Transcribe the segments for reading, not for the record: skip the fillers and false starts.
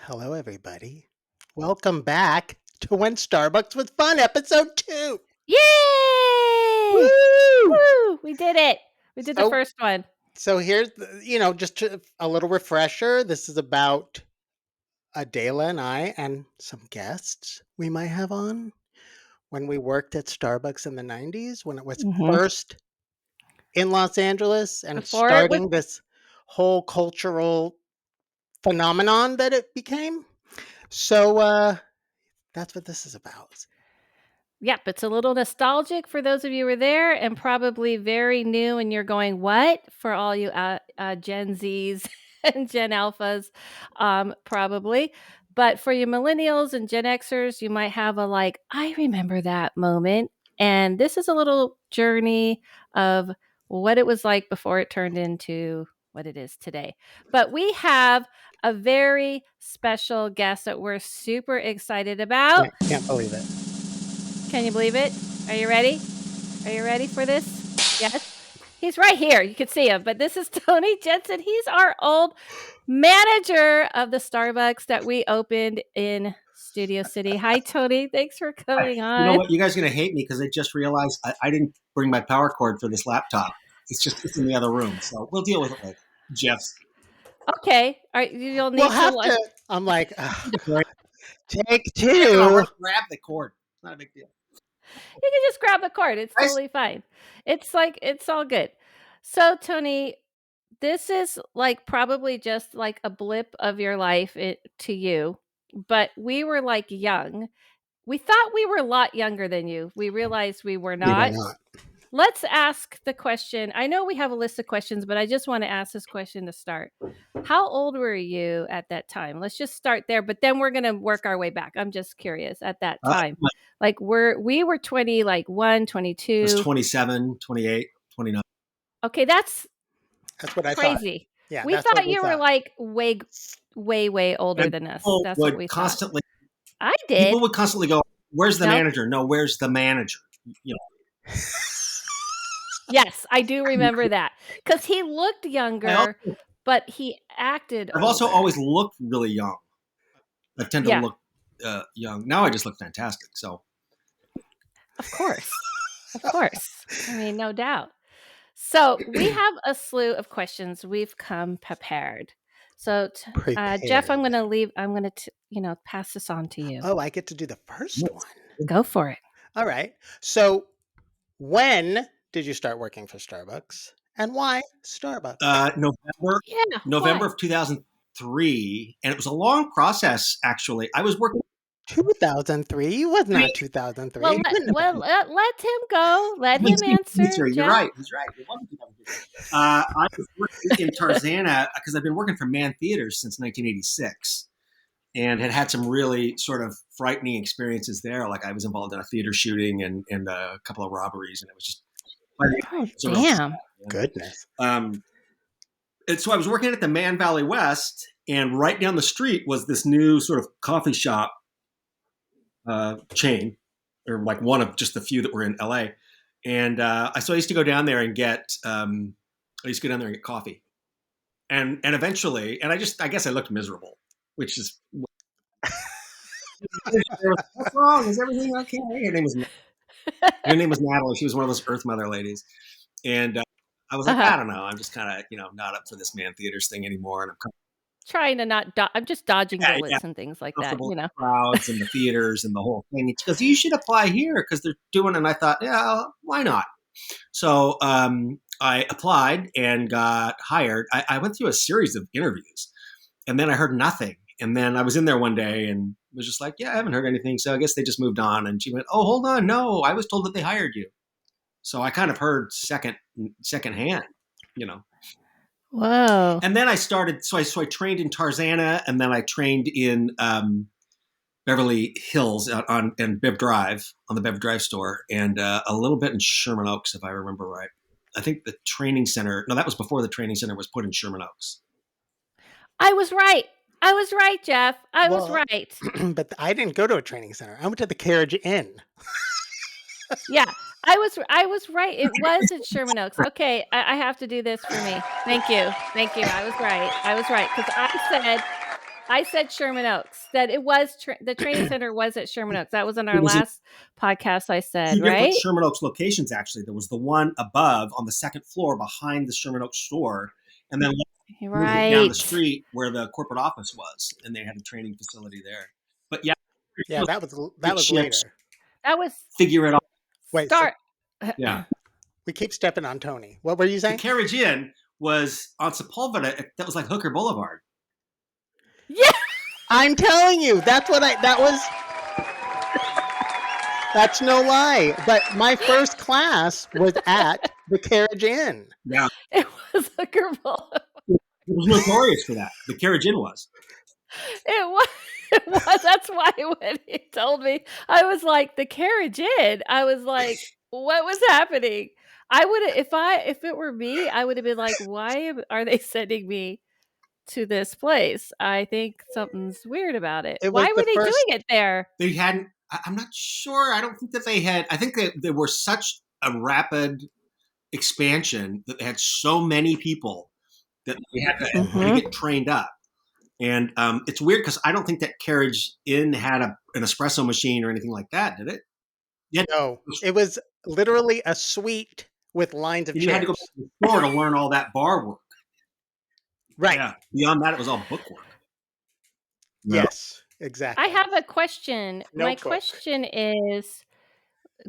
Hello, everybody. Welcome back to When Starbucks Was Fun, Episode 2. Yay! Woo! Woo! We did it. We did the So, first one. so here's, a little refresher. This is about Adela and I and some guests we might have on when we worked at Starbucks in the 90s, when it was Mhm. first in Los Angeles and Before it was, starting this whole cultural phenomenon that it became. So, that's what this is about. yep, it's a little nostalgic for those of you who were there, and probably very new. And you're going, "What?" For all you Gen Zs and Gen Alphas, probably. But for you millennials and Gen Xers, you might have a like, "I remember that moment." And this is a little journey of what it was like before it turned into what it is today. But we have a very special guest that we're super excited about. Can't believe it. Can you believe it? Are you ready? Are you ready for this? Yes. He's right here. You can see him. But this is Tony Jensen. He's our old manager of the Starbucks that we opened in Studio City. Hi, Tony. Thanks for Hi. coming You know on. what? You guys are going to hate me because I just realized I didn't bring my power cord for this laptop. It's in the other room, so we'll deal with it later. Jeff's. Okay. All right. You'll need We'll to. have to. I'm like, take I'm going two. to grab the cord. It's not a big deal. You can just grab the cord. It's Guys? totally fine. It's like, it's all good. So, Tony, this is like probably just like a blip of your life to you, but we were like young. We thought we were a lot younger than you. We realized we were We were not. not. Let's ask the question. I know we have a list of questions, but I just want to ask this question to start. How old were you at that time? Let's just start there, but then we're going to work our way back. I'm just curious at that time. Like we were 20, like 1, I was 22. 27, 28, 29. Okay, that's what I thought. crazy. Yeah, We that's what thought we you were thought. like way older And than us. people That's what would we thought. constantly. I did. People would constantly go, "Where's the No. manager? No, where's the manager?" You know. Yes, I do remember that because he looked younger, but he acted. I've also older. always looked really young. I tend to Yeah. look young. Now I just look fantastic. So Of course. Of course. I mean, no doubt. So we have a slew of questions. We've come prepared. So, Jeff, I'm going to pass this on to you. Oh, I get to do the first one. Go for it. All right. So, when did you start working for Starbucks, and why Starbucks? November. Yeah. November of 2003, and it was a long process. Actually, I was working. 2003. You was not 2003. Well, let him go. Let him answer. You're right. He's right. It wasn't 2003. I was working in Tarzana because I've been working for Man Theaters since 1986, and had some really sort of frightening experiences there. Like I was involved in a theater shooting and a couple of robberies, and it was just damn. Goodness. And so I was working at the Man Valley West, and right down the street was this new sort of coffee shop chain, or like one of just the few that were in LA. And so I used to go down there and get coffee, and eventually, and I guess I looked miserable, which is what's wrong? Is everything okay? Her name was Natalie. She was one of those Earth Mother ladies, and I was like, I don't know, I'm just kind of not up for this Man Theaters thing anymore, and I'm kind of trying to not. I'm just dodging bullets and things like that. Crowds and the theaters and the whole thing. She goes, you should apply here because they're doing. And I thought, yeah, why not? So I applied and got hired. I went through a series of interviews, and then I heard nothing. And then I was in there one day and was just like, yeah, I haven't heard anything. So I guess they just moved on. And she went, oh, hold on, no, I was told that they hired you. So I kind of heard secondhand, Whoa. And then I started, so I trained in Tarzana, and then I trained in Beverly Hills on Bev Drive, on the Bev Drive store, and a little bit in Sherman Oaks, if I remember right. I think the training center, no, that was before the training center was put in Sherman Oaks. I was right, Jeff. I was right. But I didn't go to a training center. I went to the Carriage Inn. Yeah. I was right. It was in Sherman Oaks. Okay, I have to do this for me. Thank you. I was right. Because I said I said Sherman Oaks. That it was the training center was at Sherman Oaks. That was in It our was in last podcast. I said, two different right? Sherman Oaks locations, actually. There was the one above on the second floor behind the Sherman Oaks store, and then down the Right. street where the corporate office was, and they had a training facility there. But yeah, Yeah, that was ships, later. That was figure it out. Wait, so start. Yeah. we keep stepping on Tony. What were you The saying? Carriage Inn was on Sepulveda. That was like Hooker Boulevard. Yeah. I'm telling you, that's no lie. But my first class was at the Carriage Inn. Yeah. It was Hooker Boulevard. It was notorious for that. The Carriage Inn was. It was. It was. That's why when he told me, I was like, the Carriage Inn. I was like, what was happening? I would have, if it were me, I would have been like, why are they sending me to this place? I think something's weird about it. It Why was were the they doing first. it there? They hadn't. I'm not sure. I don't think that they had. I think they were such a rapid expansion that they had so many people that they had to Mm-hmm. get trained up. And it's weird because I don't think that Carriage Inn had an espresso machine or anything like that, did it? Yeah. No, it was literally a suite with lines of And you had to go back chairs. to the store to learn all that bar work. Right. Yeah. Beyond that, it was all book work. No. Yes, I exactly. have a question. My Notebook. question is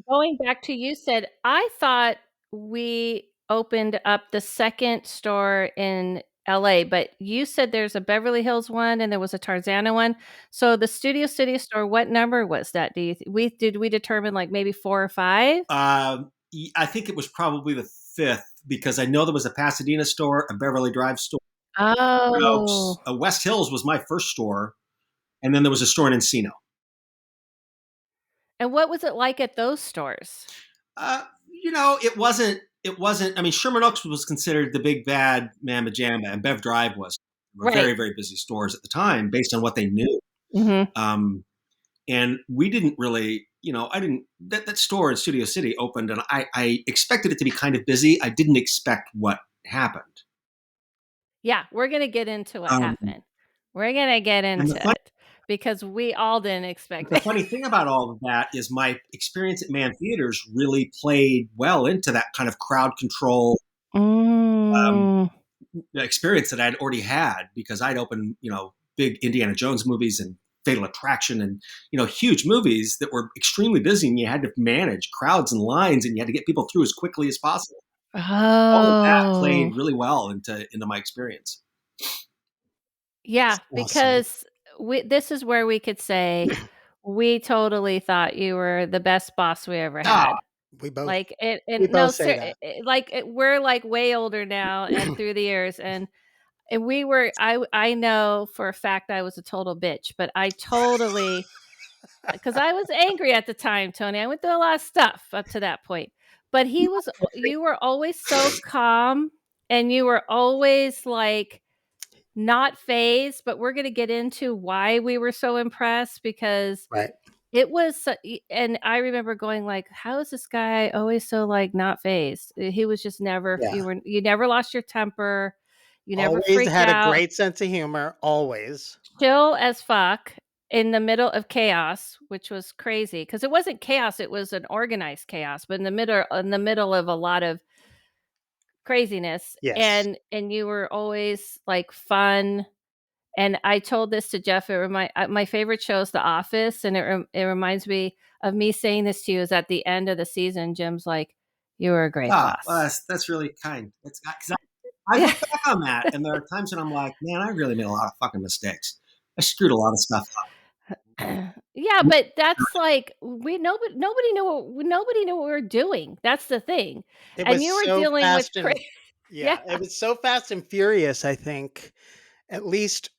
going back to you said, I thought we opened up the second store in LA, but you said there's a Beverly Hills one and there was a Tarzana one. So the Studio City store, what number was that? Do you did we determine like maybe 4 or 5? I think it was probably the fifth because I know there was a Pasadena store, a Beverly Drive store, Oh. West Hills was my first store, and then there was a store in Encino. And what was it like at those stores? It wasn't. It wasn't. I mean, Sherman Oaks was considered the big bad Mamma Jamma, and Bev Drive was. They were Right. very, very busy stores at the time, based on what they knew. Mhm. And we didn't really, I didn't. That store in Studio City opened, and I expected it to be kind of busy. I didn't expect what happened. Yeah, we're going to get into what Um, happened. We're going to get and into it because we all didn't expect the it. funny thing about all of that is my experience at Man Theaters really played well into that kind of crowd control Mm. experience that I'd already had because I'd opened, big Indiana Jones movies and Fatal Attraction and, huge movies that were extremely busy and you had to manage crowds and lines and you had to get people through as quickly as possible. All of that Oh. played really well into my experience. Yeah, Awesome. because this is where we could say we totally thought you were the best boss we ever Ah, had. We both Like it, we and no, both say sir, that. we're like way older now and through the years, and we were. I know for a fact I was a total bitch, but I totally because I was angry at the time, Tony. I went through a lot of stuff up to that point, but you were always so calm, and you were always like not phased, but we're gonna get into why we were so impressed because Right. it was and I remember going like, "How is this guy always so, like, not phased?" He was just never Yeah. you never lost your temper, you never Always freaked had a out, great sense of humor, always. chill as fuck in the middle of chaos, which was crazy because it wasn't chaos, it was an organized chaos, but in the middle of a lot of craziness, Yes. and you were always, like, fun. And I told this to Jeff. It my favorite show is The Office, and it reminds me of me saying this to you. Is at the end of the season, Jim's like, "You were a great well, boss." that's really kind. That's because I Yeah, look back on that, and there are times when I'm like, man, I really made a lot of fucking mistakes. I screwed a lot of stuff yeah, up. but that's like nobody knew what we were doing. That's the thing, It and was you were so dealing with fast and yeah. yeah, it was so fast and furious, I think. At least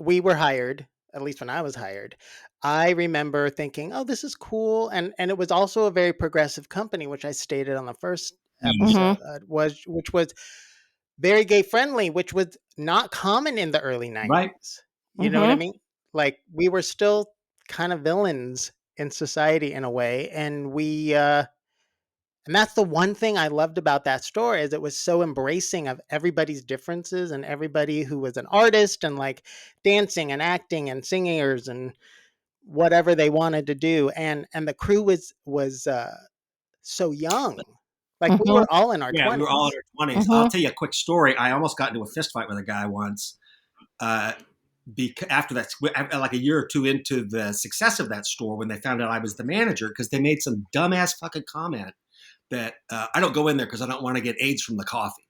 we were hired, at least when I was hired, I remember thinking, "Oh, this is cool." And it was also a very progressive company, which I stated on the first Hmm. episode, which was very gay friendly, which was not common in the early Right? 90s. You know what I Hmm. mean? Like we were still kind of villains in society in a way, and And that's the one thing I loved about that store is it was so embracing of everybody's differences and everybody who was an artist and like dancing and acting and singers and whatever they wanted to do. And the crew was so young. Like we Mhm, were all in our Yeah, we were all in 20s. our 20s. I'll mhm. tell you a quick story. I almost got into a fist fight with a guy once. Uh, After that, like a year or two into the success of that store, when they found out I was the manager, because they made some dumbass fucking comment that I don't go in there because I don't want to get AIDS from the coffee.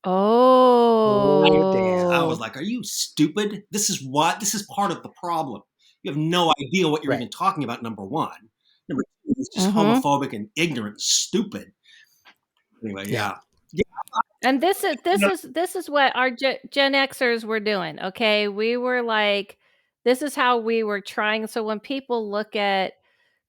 Oh, damn. I was Oh. like, "Are you stupid? This is part of the problem. You have no idea what you're Right. even talking about. Number one, number two, it's just Mhm. homophobic and ignorant, and stupid." Anyway, Yeah. yeah, yeah. And this is You this know, is this is what our Gen Xers were doing, okay? We were like this is how we were trying so when people look at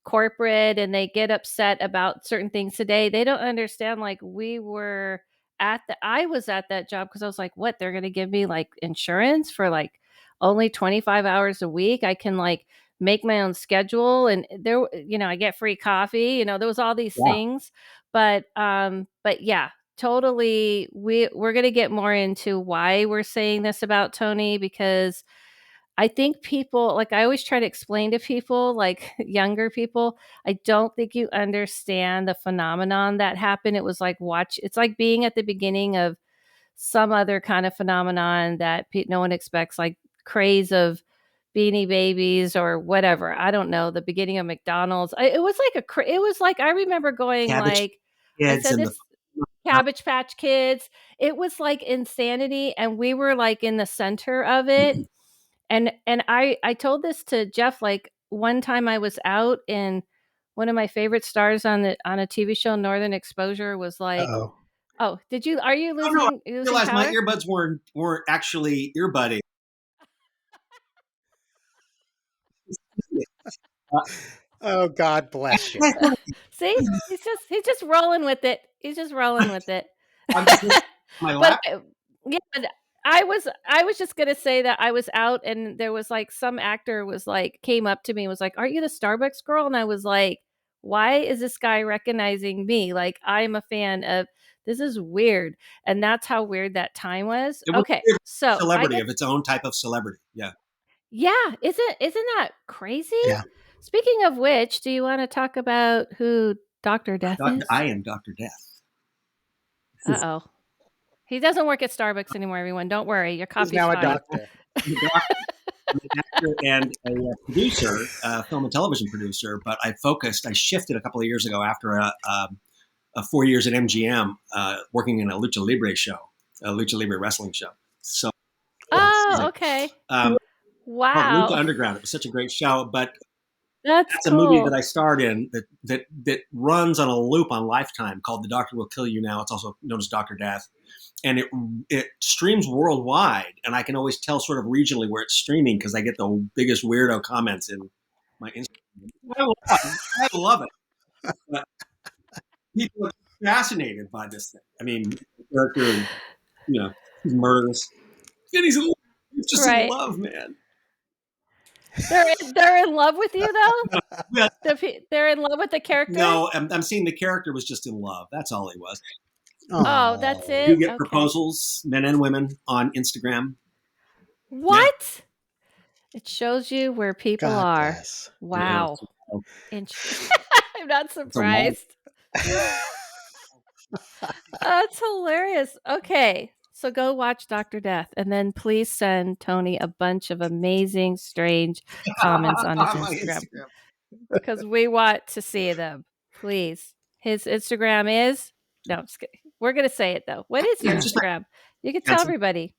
corporate and they get upset about certain things today, they don't understand like we were at the I was at that job because I was like, what, they're gonna give me like insurance for like only 25 hours a week. I can like make my own schedule and there I get free coffee, there was all these yeah. things. But yeah, totally we're gonna get more into why we're saying this about Tony because I think people like I always try to explain to people, like younger people, I don't think you understand the phenomenon that happened. It was like it's like being at the beginning of some other kind of phenomenon that no one expects, like craze of Beanie Babies or whatever. I don't know, the beginning of McDonald's. It was like it was like I remember going Cabbage like I kids said and the this Cabbage Patch Kids. It was like insanity, and we were like in the center of it and I told this to Jeff, like, one time I was out and one of my favorite stars on a TV show, Northern Exposure, was like, Uh-oh. "Oh, are you oh no, I losing realized my power?" earbuds weren't actually earbudding. Uh, Oh, God bless you. See? He's just rolling with it. He's just rolling with it. I'm just listening to my But, lap. yeah, but I was just gonna say that I was out and there was, like, some actor was, like came up to me and was like, "Aren't you the Starbucks girl?" And I was like, "Why is this guy recognizing me? Like, I'm a fan of this is weird." And that's how weird that time was. It was Okay, a so I celebrity get of its own type of celebrity. Yeah, yeah, isn't that crazy? Yeah. Speaking of which, do you wanna talk about who Doctor Death I is? am Doctor Death. Uh-oh. He doesn't work at Starbucks anymore, everyone. Don't worry, your He's coffee's now a fine. doctor. I'm a doctor. I'm an actor and a producer, a film and television producer. But I shifted a couple of years ago after a 4 years at MGM, working in a lucha libre show, a lucha libre wrestling show. So Oh, amazing. okay. Um, Called Lucha Wow. Underground. It was such a great show, but That's that's a movie that cool. I starred in that runs on a loop on Lifetime called The Doctor Will Kill You Now. It's also known as Doctor Death, and it streams worldwide, and I can always tell sort of regionally where it's streaming because I get the biggest weirdo comments in my Instagram. I love it, but people are fascinated by this thing. I mean, the character, he's murderous, and he's just in Right. love, man. They're in love with you, though? Well, They're in love with the character? no, I'm seeing the character was just in love. That's all he was. Oh, that's Oh, You it? get Okay. proposals, men and women, on Instagram. Yeah. What? It shows you where people God are. bless. Yeah. Wow. Int I'm not It's a lot. surprised. That's hilarious. Okay. So go watch Doctor Death and then please send Tony a bunch of amazing, strange comments on his On my Instagram Instagram. because we want to see them. Please. His Instagram is no, I'm just kidding. We're gonna say it though. What is your Just my Instagram? You can tell Jensen. everybody.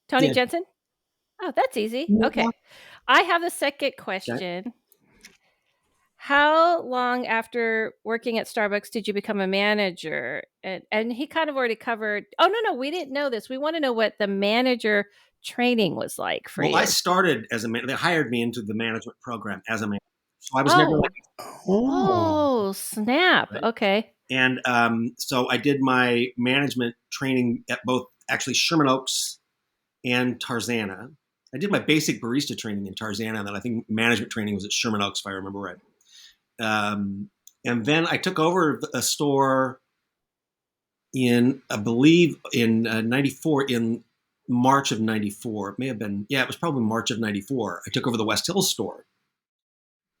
Tony Yeah. Jensen? Oh, that's easy. Yeah. Okay. I have a second Okay. question. How long after working at Starbucks did you become a manager? And he kind of already covered. Oh no, we didn't know this. We want to know what the manager training was like for Well, I you. started as a man. They hired me into the management program as a manager. So I was never like, Oh, oh, oh, snap. right? Okay. And so I did my management training at both actually Sherman Oaks and Tarzana. I did my basic barista training in Tarzana, and then I think management training was at Sherman Oaks, if I remember right. Um, And then I took over a store in, I believe, in '94, in March of '94. It may have been, yeah, it was probably March of '94. I took over the West Hills store,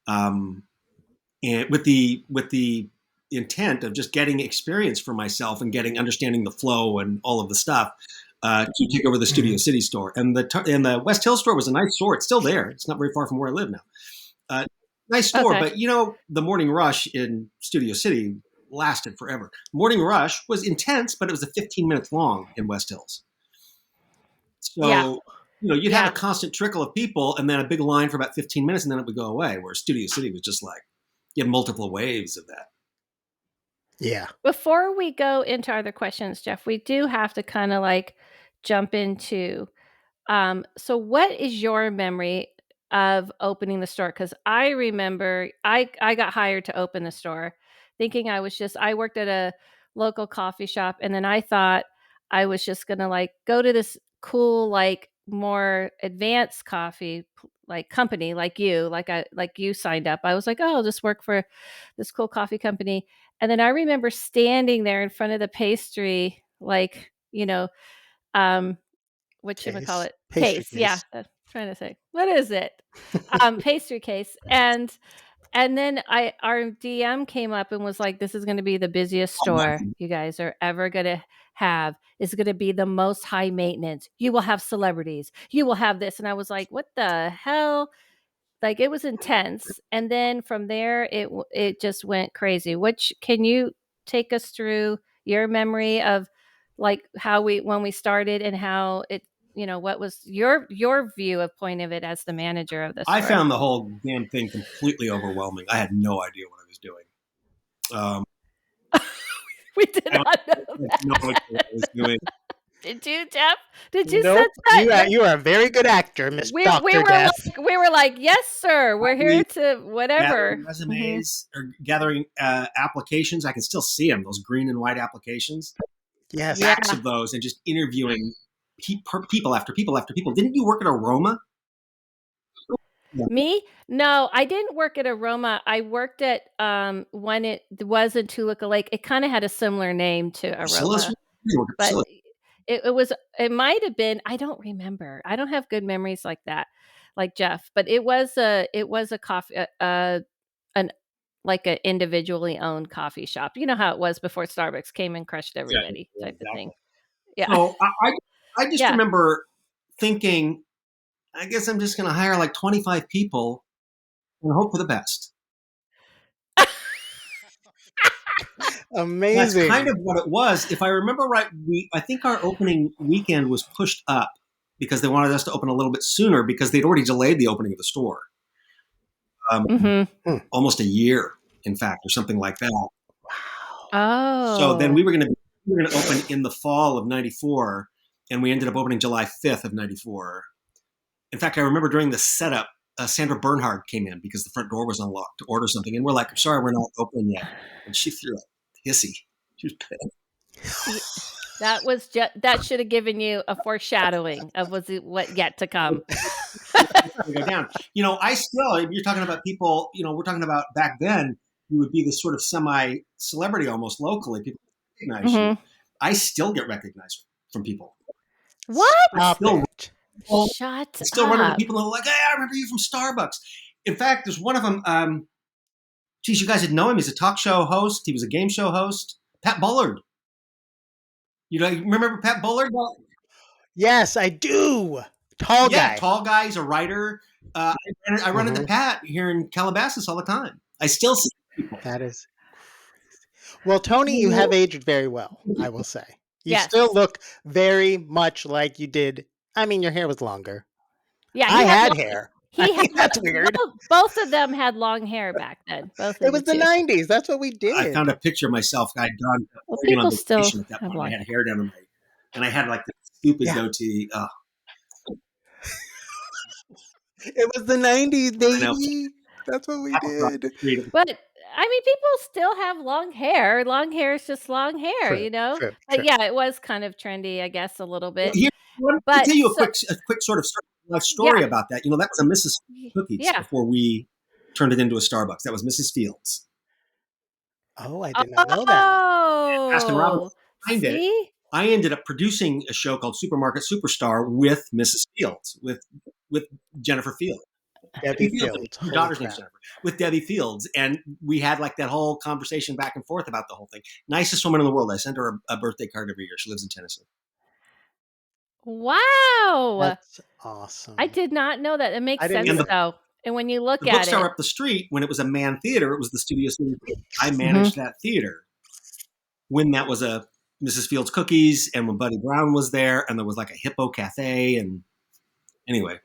um, and with the intent of just getting experience for myself and getting understanding the flow and all of the stuff, to take over the Studio Mhm. City store. And the West Hills store was a nice store. It's still there. It's not very far from where I live now. Uh, Nice store, Okay. but the morning rush in Studio City lasted forever. Morning rush was intense, but it was a 15 minutes long in West Hills. Yeah. So, you'd have a Yeah. constant trickle of people and then a big line for about 15 minutes and then it would go away. Where Studio City was just like, you had multiple waves of that. Yeah. Before we go into other questions, Jeff, we do have to kind of like jump into so what is your memory of opening the store? Because I remember I got hired to open the store thinking I worked at a local coffee shop and then I thought I was just gonna like go to this cool, like more advanced like company like you signed up. I was like, oh, I'll just work for this cool coffee company. And then I remember standing there in front of the pastry, like, um, call Case. it Pastry case, yeah, case. trying to say, what is it? Pastry case, and then our DM came up and was like, "This is gonna be the busiest store you guys are ever gonna have. It's gonna be the most high maintenance. You will have celebrities. You will have this." And I was like, "What the hell?" Like, it was intense, and then from there, it just went crazy. Which can you take us through your memory of, like, how we when we started and how what was your view of point of it as the manager of the I store? found the whole damn thing completely overwhelming. I had no idea what I was doing. Um, We did I not know had no idea that. what I was doing. Did you, Jeff? Did you Nope. sense that? You are a very good actor, Miss We Doctor were Death. like, "Yes, sir. We're here I to gathering whatever." Mhm. resumes or gathering applications. I can still see them, those green and white applications, Yes. Yeah. stacks of those, and just interviewing people after people after people. Didn't you work at Aroma? Yeah. Me? No, I didn't work at Aroma. I worked at, when it was in Toluca Lake. It kinda had a similar name to Priscilla's? Aroma, You work at but Priscilla. it might have been, I don't remember. I don't have good memories like that, like Jeff, but it was a coffee an like a individually owned coffee shop. You know how it was before Starbucks came and crushed Yeah, everybody yeah, type of thing. exactly. Yeah. So I just Yeah. remember thinking, I guess I'm just going to hire like 25 people and hope for the best. That's kind Amazing. of what it was. If I remember right, I think our opening weekend was pushed up because they wanted us to open a little bit sooner because they'd already delayed the opening of the store, Mhm. Hmm. almost a year, in fact, or something like that. Wow. So then Oh. we were going to open in the fall of '94, and we ended up opening July 5th of '94. In fact, I remember during the setup, Sandra Bernhard came in because the front door was unlocked to order something, and we're like, "I'm sorry, we're not open yet," and she threw a hissy. She was pissed. Y that should have given you a foreshadowing of what yet to come. To go down. I still, you're talking about people, we're talking about back then, you would be this sort of semi celebrity almost locally. People recognize you. Mhm. I still get recognized from people. I What? Stop still, it. Shut I still run into up. people and they're like, "Hey, I remember you from Starbucks." In fact, there's one of them. Geez, you guys would know him. He's a talk show host. He was a game show host. Pat Bullard. You remember Pat Bullard? Well, Yes, I do. Tall yeah, guy. tall guy. He's a writer. I run into Hmm. Pat here in Calabasas all the time. I still see people. That is crazy. Well, Tony, you have aged very well, I will say. You still Yes. look very much like you did. I mean, your hair was longer. Yeah, I had hair. I he had mean, that's weird. both of them had long hair back then, both It of the was the 2. 90s. That's what we I found did. a picture of myself. I had gone to Well, Oregon on people still vacation at that have point. I long had hair. hair down to and I had like this stupid Yeah. goatee. It was the 90s, I know. baby. That's what we Apple across the did. street. But, I mean, people still have long hair. Long hair is just long hair, True, you know? true, But, true. yeah, it was kind of trendy, I guess, a little Well, bit. here, let me But tell you so a quick sort of life story yeah. about that. That was a Mrs. Cookies Yeah. before we turned it into a Starbucks. That was Mrs. Fields. Oh, I did not know that. Baskin Robbins Oh, behind it. see? I ended up producing a show called Supermarket Superstar with Mrs. Fields, with Jennifer Fields. Debbie Debbie Fields, Fields. her Holy daughter's name's crap. Jennifer, with Debbie Fields, and we had like that whole conversation back and forth about the whole thing. Nicest woman in the world. I send her a birthday card every year. She lives in Tennessee. Wow. That's I awesome. did not know that. It makes I didn't sense And either. though. And when you look the at bookstore it, up the street, when it was a man theater, it was the Studio City Theater. I Mhm. managed that theater when that was a Mrs. Fields Cookies, and when Buddy Brown was there, and there was like a Hippo Cafe, and anyway.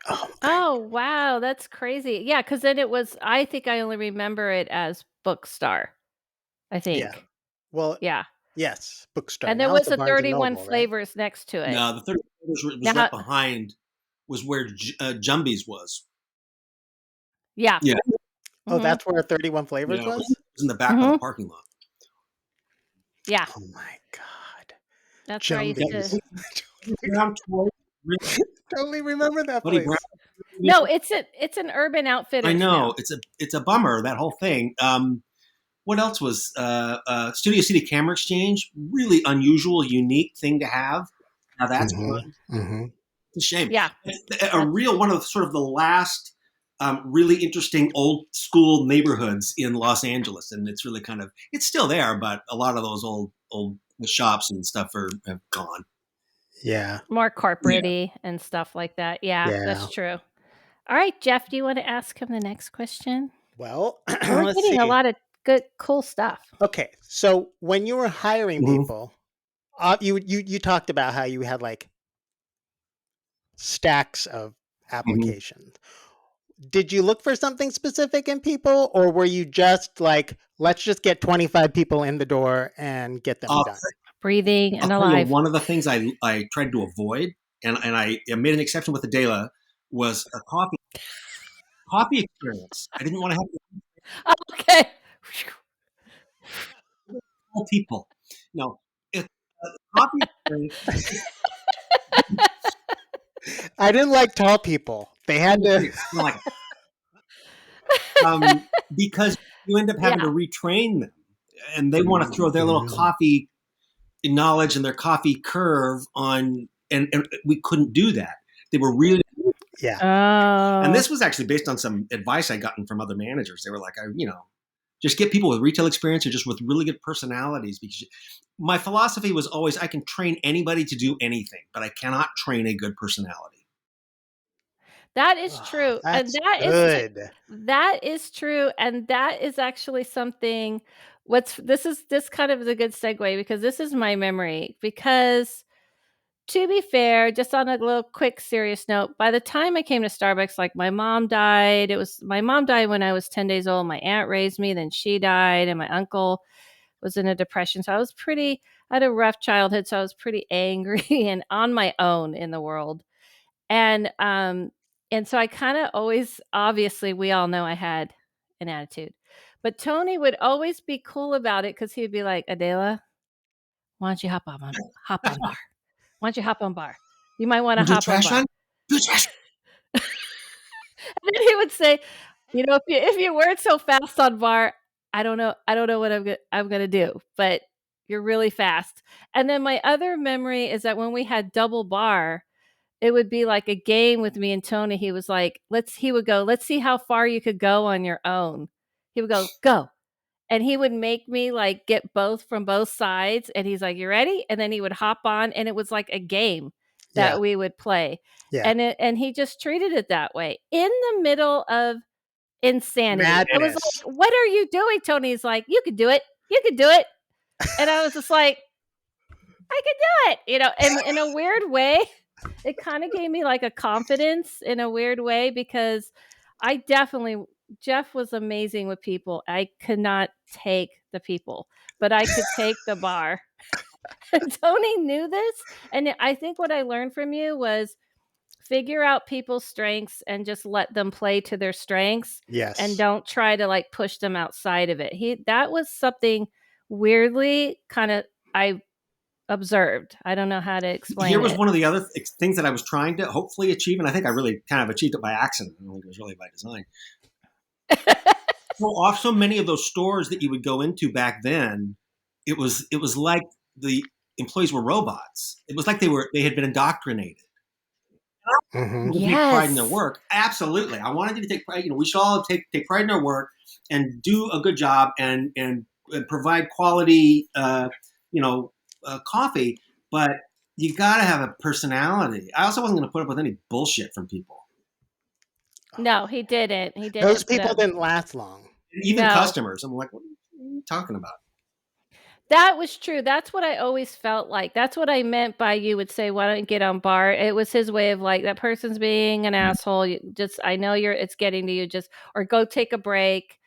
Oh my. Oh, wow, that's crazy. Yeah, because then it was I think I only remember it as Bookstar, I Yeah. think. Well, Yeah, yes, bookstore. and there Now it's was a a Barnes and 31 Noble, right? Flavors next to it. No, the third was right Now behind, was where Jumby's was. yeah. Yeah, Oh, Mhm, that's where 31 yeah, Flavors it was? was in the back of the mhm. parking lot. Yeah, Oh my god. that's where I used Yeah, to Jumbies. Brown toy, Totally remember that Buddy Brown. place. No, it's an Urban I Outfitters know now. it's a bummer, that whole thing. What else was Studio City Camera Exchange? Really unusual, unique thing to have. Now that's Mhm. gone. Mhm. It's a shame. Yeah, A that's real one of sort of the last really interesting old school neighborhoods in Los Angeles, and it's really kind of it's still there, but a lot of those old shops and stuff have gone. Yeah. more Yeah. corporate-y and stuff like that. Yeah, that's Yeah. true. All right, Jeff, do you wanna ask him the next question? Well, We're let's getting a see. lot of good cool stuff. Okay. So when you were hiring Mhm. people, you talked about how you had like stacks of Mhm. applications. Did you look for something specific in people, or were you just like, let's just get 25 people in the door and get them I'll, done? Breathing I'll and tell you alive. one of the things I tried to avoid, and I made an exception with Adela, was a coffee experience. I didn't want to have to Okay. tell people. No, it's a coffee experience. I didn't like tall people. They had I to. don't like because you end up having to Yeah. retrain them, and they want to throw their little Mhm. coffee knowledge and their coffee curve on, and we couldn't do that. They were really, Yeah. and Oh, this was actually based on some advice I'd gotten from other managers. They were like, just get people with retail experience or just with really good personalities. Because my philosophy was always, I can train anybody to do anything, but I cannot train a good personality. that is Oh, true, and that's good. that is true, and that is actually something this kind of is a good segue because this is my memory, because to be fair, just on a little quick serious note, by the time I came to Starbucks, like, my mom died when I was 10 days old, my aunt raised me, then she died, and my uncle was in a depression, so I had a rough childhood, so I was pretty angry and on my own in the world, and, um, and so I kinda always obviously, we all know I had an attitude, but Tony would always be cool about it because 'cause he'd be like, "Adela, why don't you hop on bar? Why don't you hop on bar? You might wanna You do hop on trash bar." on? Do trash. And then he would say, if you weren't so fast on bar, I don't know what I'm gonna do, but you're really fast." And then my other memory is that when we had double bar, it would be like a game with me and Tony. He was like, he would go, "Let's see how far you could go on your own." He would go, "Go." And he would make me, like, get both from both sides, and he's like, "You ready?" And then he would hop on, and it was like a game Yeah. that we would play. Yeah. And he just treated it that way, in the middle of insanity. I was Madness. like, "What are you doing?" Tony's like, "You could do it. You could do it." And I was just like, "I could do it." And in a weird way, it kinda gave me, like, a confidence in a weird way because I definitely Jeff was amazing with people. I could not take the people, but I could take the bar. And Tony knew this, and I think what I learned from you was figure out people's strengths and just let them play to their strengths and Yes. don't try to, like, push them outside of it. He That was something weirdly kinda I observed. I don't know how to Here explain was it. one of the other things that I was trying to hopefully achieve, and I think I really kind of achieved it by accident. I don't think it was really by design. So many of those stores that you would go into back then, it was like the employees were robots. It was like they had been indoctrinated. Hmm. To take pride in their Yes. work. Absolutely. I wanted you to take pride. We should all take pride in our work and do a good job and provide quality, coffee. But you got to have a personality. I also wasn't going to put up with any bullshit from people, No, he didn't. He Those didn't put people up. didn't last long. even No. customers. I'm like, what are you talking about? That was true. That's what I always felt like. That's what I meant by you would say, "Why don't you get on bar?" It was his way of like, "That person's being an asshole. Just I know it's getting to you. Just or go take a break."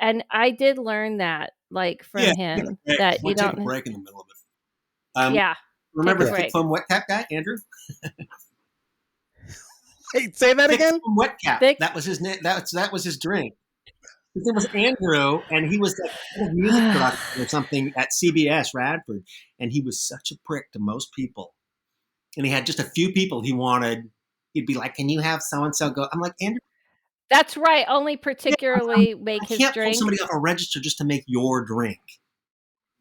And I did learn that, like, Yeah, from take a him break. that you Want to take a don't. break in the middle of it. Yeah, take Remember a Yeah. Thick break. Foam Wet Cap guy, Andrew? Hey, say that Thick again. Foam Wet Cap. Thick. That was his name. That was his drink. His name was Andrew, and he was like head of music production or something at CBS Radford, and he was such a prick to most people. And he had just a few people he wanted. He'd be like, "Can you have so and so go?" I'm like, Andrew, That's right. Only yeah, particularly make I his can't pull drink. somebody off a register just to make your drink.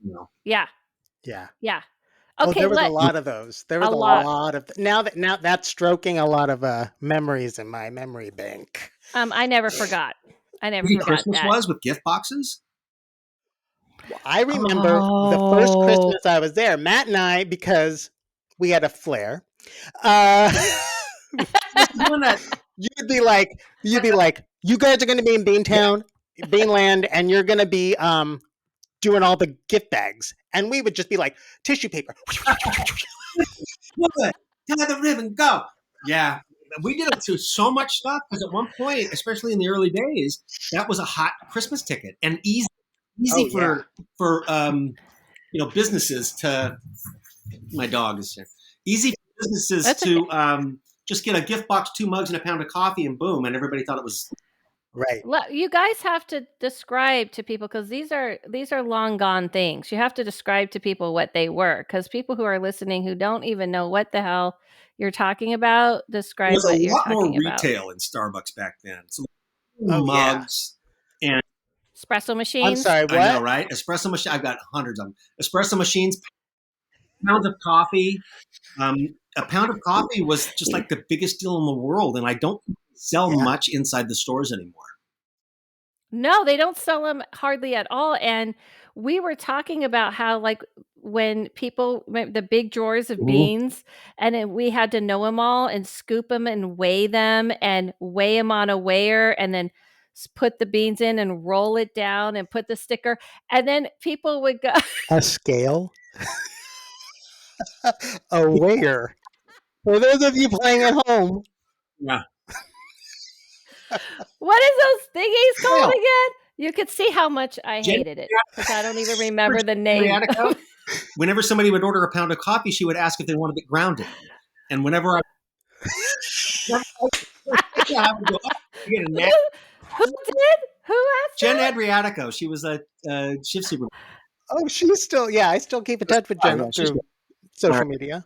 You know, Yeah, Yeah. yeah. Oh, Okay, there was a lot of those. There was a a lot. lot of now that's stroking a lot of memories in my memory bank. I never forgot. I never crazy forgot Christmas that. was with gift boxes. Well, I remember the first Oh. Christmas I was there, Matt and I, because we had a flair. Uh, Was doing that. you'd be like, you guys are going to be in Yeah, Beantown, Beanland, and you're going to be doing all the gift bags, and we would just be like tissue paper. good. Tie the ribbon, go. Yeah, we did it to so much stuff because at one point, especially in the early days, that was a hot Christmas ticket and easy Oh yeah, for businesses to. My dog is here. Easy for businesses That's okay. to just get a gift box, 2 mugs, and a pound of coffee, and boom, and everybody thought it was. right. You guys have to describe to people because these are long gone things. You have to describe to people what they were because people who are listening who don't even know what the hell you're talking about, There describe was a what you're lot more talking about. retail in Starbucks back then. So Oh yeah. mugs, and Espresso I'm machines. sorry. I know, What? right? Espresso machine. I've got hundreds of them. Espresso machines, pounds of coffee. A pound of coffee was just like the biggest deal in the world, and I don't sell Yeah. much inside the stores anymore. No, they don't sell them hardly at all, and we were talking about how, like, when people the big drawers of Mhm. beans, and then we had to know them all and scoop them and weigh them on a weigher, and then put the beans in and roll it down and put the sticker, and then people would go, A scale. A where? For those of you playing at home, Yeah, "What is those thingies called well, again?" You could see how much I Jen, hated it because I don't even remember remember the Jen name. Adriatico? Whenever somebody would order a pound of coffee, she would ask if they wanted it grounded, and whenever I would go, "Oh, you get a nap." Who did? Who asked Jen that? Adriatico, she was a shift supervisor. oh, she's still. Yeah, I still keep in touch with Oh, yeah, Jen she's through good. All social right. media.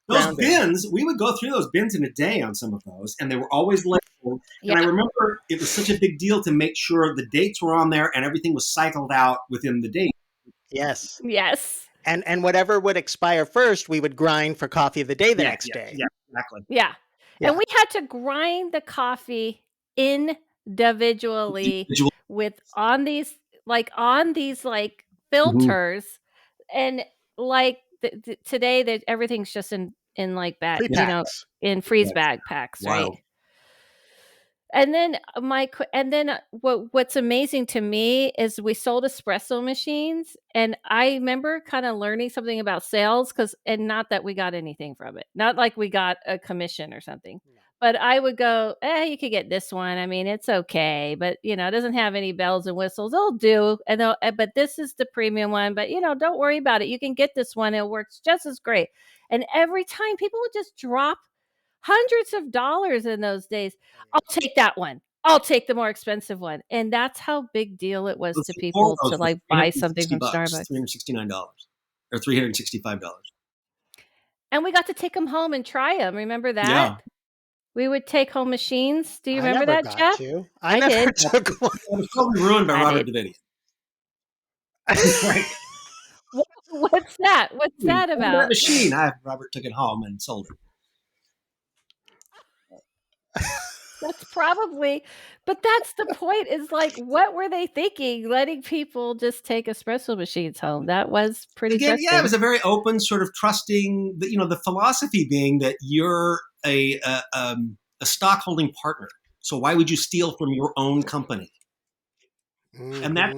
Those Grounded. bins, we would go through those bins in a day on some of those, and they were always labeled. Yeah. And I remember it was such a big deal to make sure the dates were on there and everything was cycled out within the date. Yes. Yes. And whatever would expire first, we would grind for coffee of the day the Yeah, next yeah, day. yeah, exactly. Yeah. And Yeah. we had to grind the coffee individually Individual. with on these like Mhm. filters and like today that everything's just in like bag, Pre-packs. in freeze Yeah, bag packs, right? wild. And then what's amazing to me is we sold espresso machines, and I remember kinda learning something about sales and not that we got anything from it, not like we got a commission or something, No. but I would go, you could get this one, I mean, it's okay, but, it doesn't have any bells and whistles, it'll do, and but this is the premium one, but, don't worry about it, you can get this one, it works just as great." And every time people would just drop hundreds of dollars in those days. Oh, "I'll yeah. take that one. I'll take the more expensive one." And that's how big deal it was Those to four of people those to, were like, buy something from $360, Starbucks. $369, or $365. And we got to take them home and try them. Remember that? Yeah. We would take home machines. Do you I remember never that, got Jeff? to. I I never did. took one. It was probably ruined by I Robert did. Davidian. Right. What's that? What's that Remember that about? machine? Robert took it home and sold it. That's probably, but that's the point, is like, what were they thinking, letting people just take espresso machines home? That was pretty Again, yeah, it trusting. was a very open, sort of trusting. The philosophy being that you're a stockholding partner. So why would you steal from your own company? And that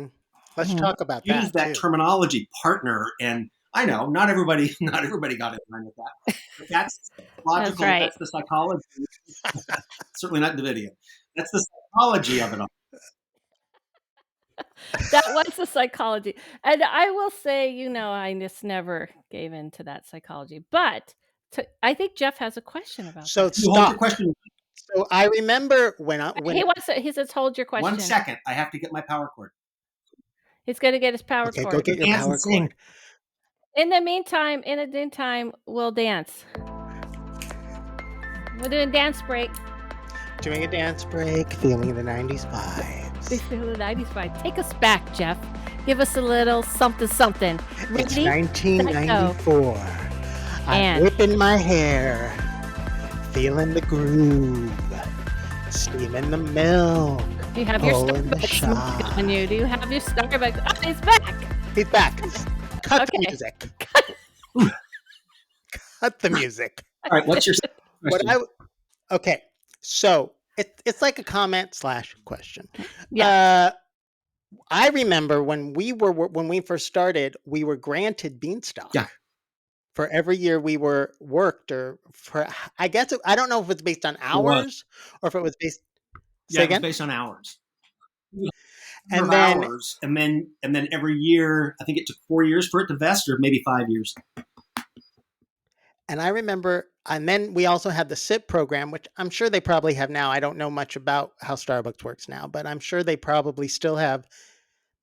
Let's Mhm. talk about use that that too. terminology, partner. And I know not everybody, not everybody got in line with that, but that's That's logical. right. That's the psychology. Certainly not the video. That's the psychology of it all. That was the psychology. And I will say, I just never gave in to that psychology. But I think Jeff has a question about So that. You hold your stock. question So I remember when He says, hold your one question. second. I have to get my power cord. He's going to get his power okay, go cord. get your Dance and power sing. cord. In the meantime, we'll dance. We'll do a dance break. Doing a dance break, feeling the 90s This vibes. is the 90s vibe. Take us back, Jeff. Give us a little something, something. It's Ready, set, go. 1994. I'm And whipping my hair, feeling the groove, steaming the milk, do you have your pulling the Starbucks smoke on shot. you? Do you have your Starbucks? Oh, he's back. He's back. Cut the Okay. music. Cut the music. All right. What's your What question? I okay, so it's like a comment slash question. Yeah. Uh, I remember when we first started, we were granted Beanstalk. Yeah. For every year we were worked, or for I guess I don't know if it's based on It was. hours or if it was based. Yeah, Say it was again. based on hours. Number And of then hours, and then every year, I think it took 4 years for it to vest, or maybe 5 years. and I remember, and then we also had the SIP program, which I'm sure they probably have now. I don't know much about how Starbucks works now, but I'm sure they probably still have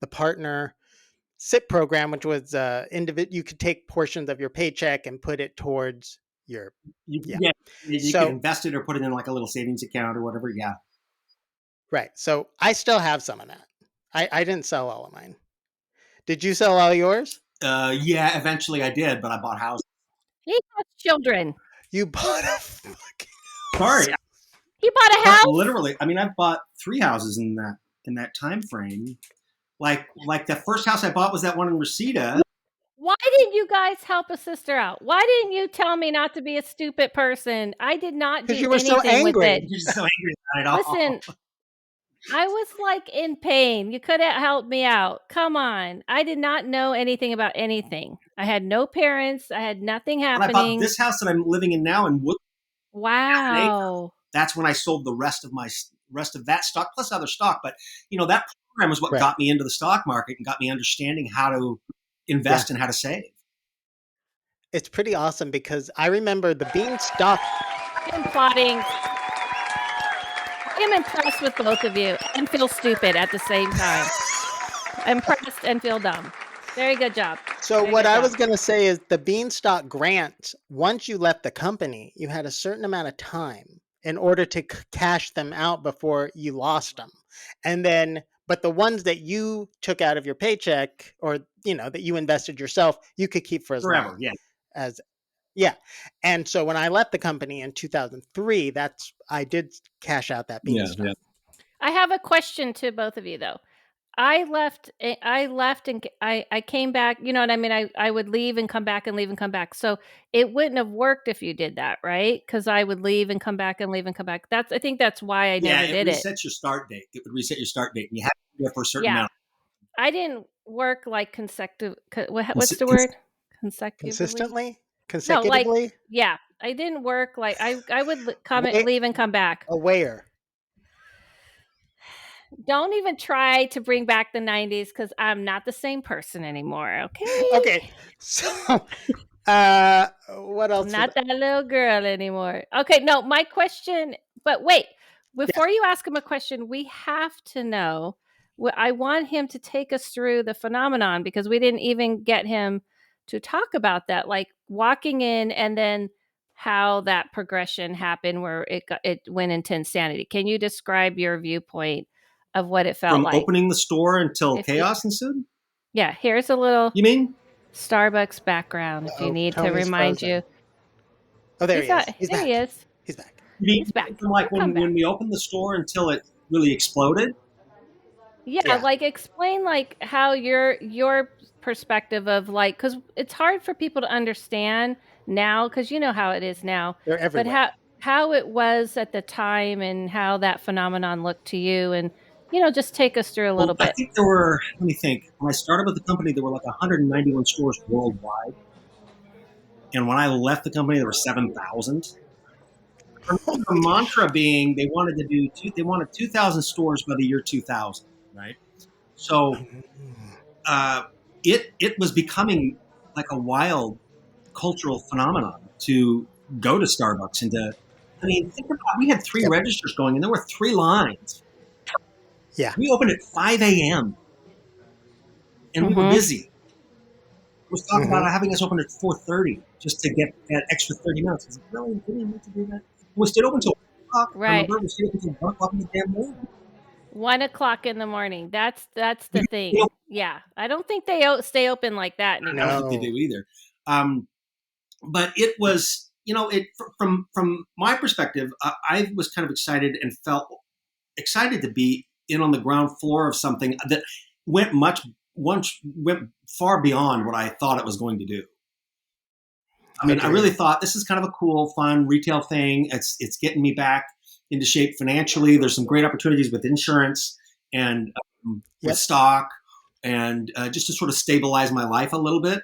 the partner SIP program, which was you could take portions of your paycheck and put it towards your yeah. Yeah, you could So invest it or put it in like a little savings account or whatever. Yeah. right. So I still have some of that. I didn't sell all of mine. Did you sell all yours? Yeah, eventually I did, but I bought houses. He has children. You bought a fucking house. Sorry, He bought a house. literally. I mean, I've bought 3 houses in that time frame. Like the first house I bought was that one in Reseda. Why didn't you guys help a sister out? Why didn't you tell me not to be a stupid person? I did not Because do you were so anything with it. angry. You're just so angry about it all. Listen, I was like in pain. You could have helped me out. Come on. I did not know anything about anything. I had no parents. I had nothing When I bought happening. this house that I'm living in now in Wood, Wow. that's when I sold the rest of that stock plus other stock. But that program was what Right. got me into the stock market and got me understanding how to invest and how to save. It's pretty awesome because I remember the Beanstalk. I'm plotting. I am impressed with both of you and feel stupid at the same time. Impressed and feel dumb. Very good job. So Very what good I job. was going to say is the Beanstalk grant, once you left the company, you had a certain amount of time in order to cash them out before you lost them. And then, but the ones that you took out of your paycheck or, that you invested yourself, you could keep for as Forever, long yeah. as, yeah. And so when I left the company in 2003, I did cash out that Beanstalk. Yeah. I have a question to both of you though. I left and I came back, you know what I mean? I would leave and come back and leave and come back. So it wouldn't have worked if you did that, right? Because I would leave and come back and leave and come back. I think that's why I never it did it. resets your start date. It would reset your start date, and you have to be there for a certain Yeah. amount. I didn't work like what's the word? Consistently? No, like, Consecutively? yeah. I didn't work like I would come and Wait, leave and come back. aware. Don't even try to bring back the 90s because I'm not the same person anymore. Okay. Okay. So, what else? I'm not that little girl anymore. Okay, no, my question, but wait, before you ask him a question, we have to know. I want him to take us through the phenomenon because we didn't even get him to talk about that. Like walking in and then how that progression happened where it went into insanity. Can you describe your viewpoint of what it felt From like? opening the store until If you chaos ensued? Yeah, here's a little You mean? Starbucks background if you Oh, need to Tony's remind you. frozen. Oh, there He's he not is. He's There he back. is. He's back. You He's mean back. from He'll like come when back. we opened the store until it really exploded? Yeah, Yeah, like explain like how your perspective of like cuz it's hard for people to understand now cuz you know how it is now, they're but everywhere. how it was at the time and how that phenomenon looked to you and just take us through a Well, little I bit. think there were, let me think. When I started with the company, there were like 191 stores worldwide. And when I left the company, there were 7,000. I Oh remember my the gosh. mantra being they wanted 2,000 stores by the year 2000, right? So Mm. uh, it was becoming like a wild cultural phenomenon to go to Starbucks and to, I mean, think about we had three Yep. registers going and there were three lines. Yeah. We opened at 5 a.m. and we were Mhm. busy. There was talk Hmm. about having us open at 4:30 just to get that extra 30 minutes. I was like, really? Do we need to do that? We stayed open until 1 o'clock. I Right. remember we stayed open until 1 o'clock in the damn morning. 1 o'clock in the morning. That's We the didn't stay thing. open. Yeah. I don't think they stay open like that I don't anymore. think they No. do either. Um, but it was, it from my perspective, I was kind of excited and felt excited to be in on the ground floor of something that went much once went far beyond what I thought it was going to do. I mean, I really Agreed. thought this is kind of a cool, fun retail thing. It's getting me back into shape financially. There's some great opportunities with insurance and with Yep. stock, and just to sort of stabilize my life a little bit.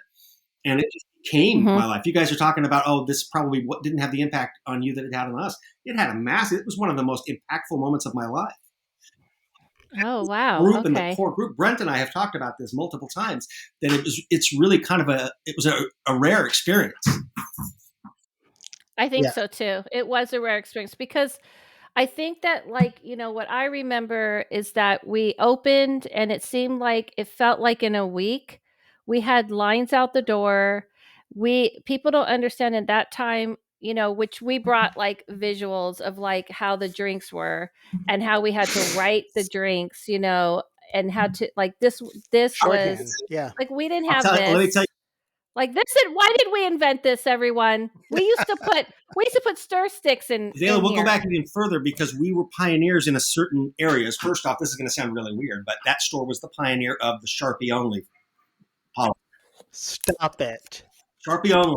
And it just became Mhm. my life. You guys are talking about, oh, this probably what didn't have the impact on you that it had on us. It had a massive. It was one of the most impactful moments of my life. Oh, wow. Group and the Okay. core group. Brent and I have talked about this multiple times. That it's really kind of it was a rare experience. I think Yeah. so too. It was a rare experience because I think that, like, what I remember is that we opened and it seemed like it felt like in a week we had lines out the door. People don't understand at that time, which we brought like visuals of like how the drinks were and how we had to write the drinks, and how to like this was Shorthand. Yeah. like we didn't I'll have tell. Let me tell this. Like this is why did we invent this, everyone? We used to put stir sticks in you, Zayla, in we'll go here. back even further because we were pioneers in a certain areas. First off, this is going to sound really weird, but that store was the pioneer of the Sharpie only policy. Stop it. Sharpie only.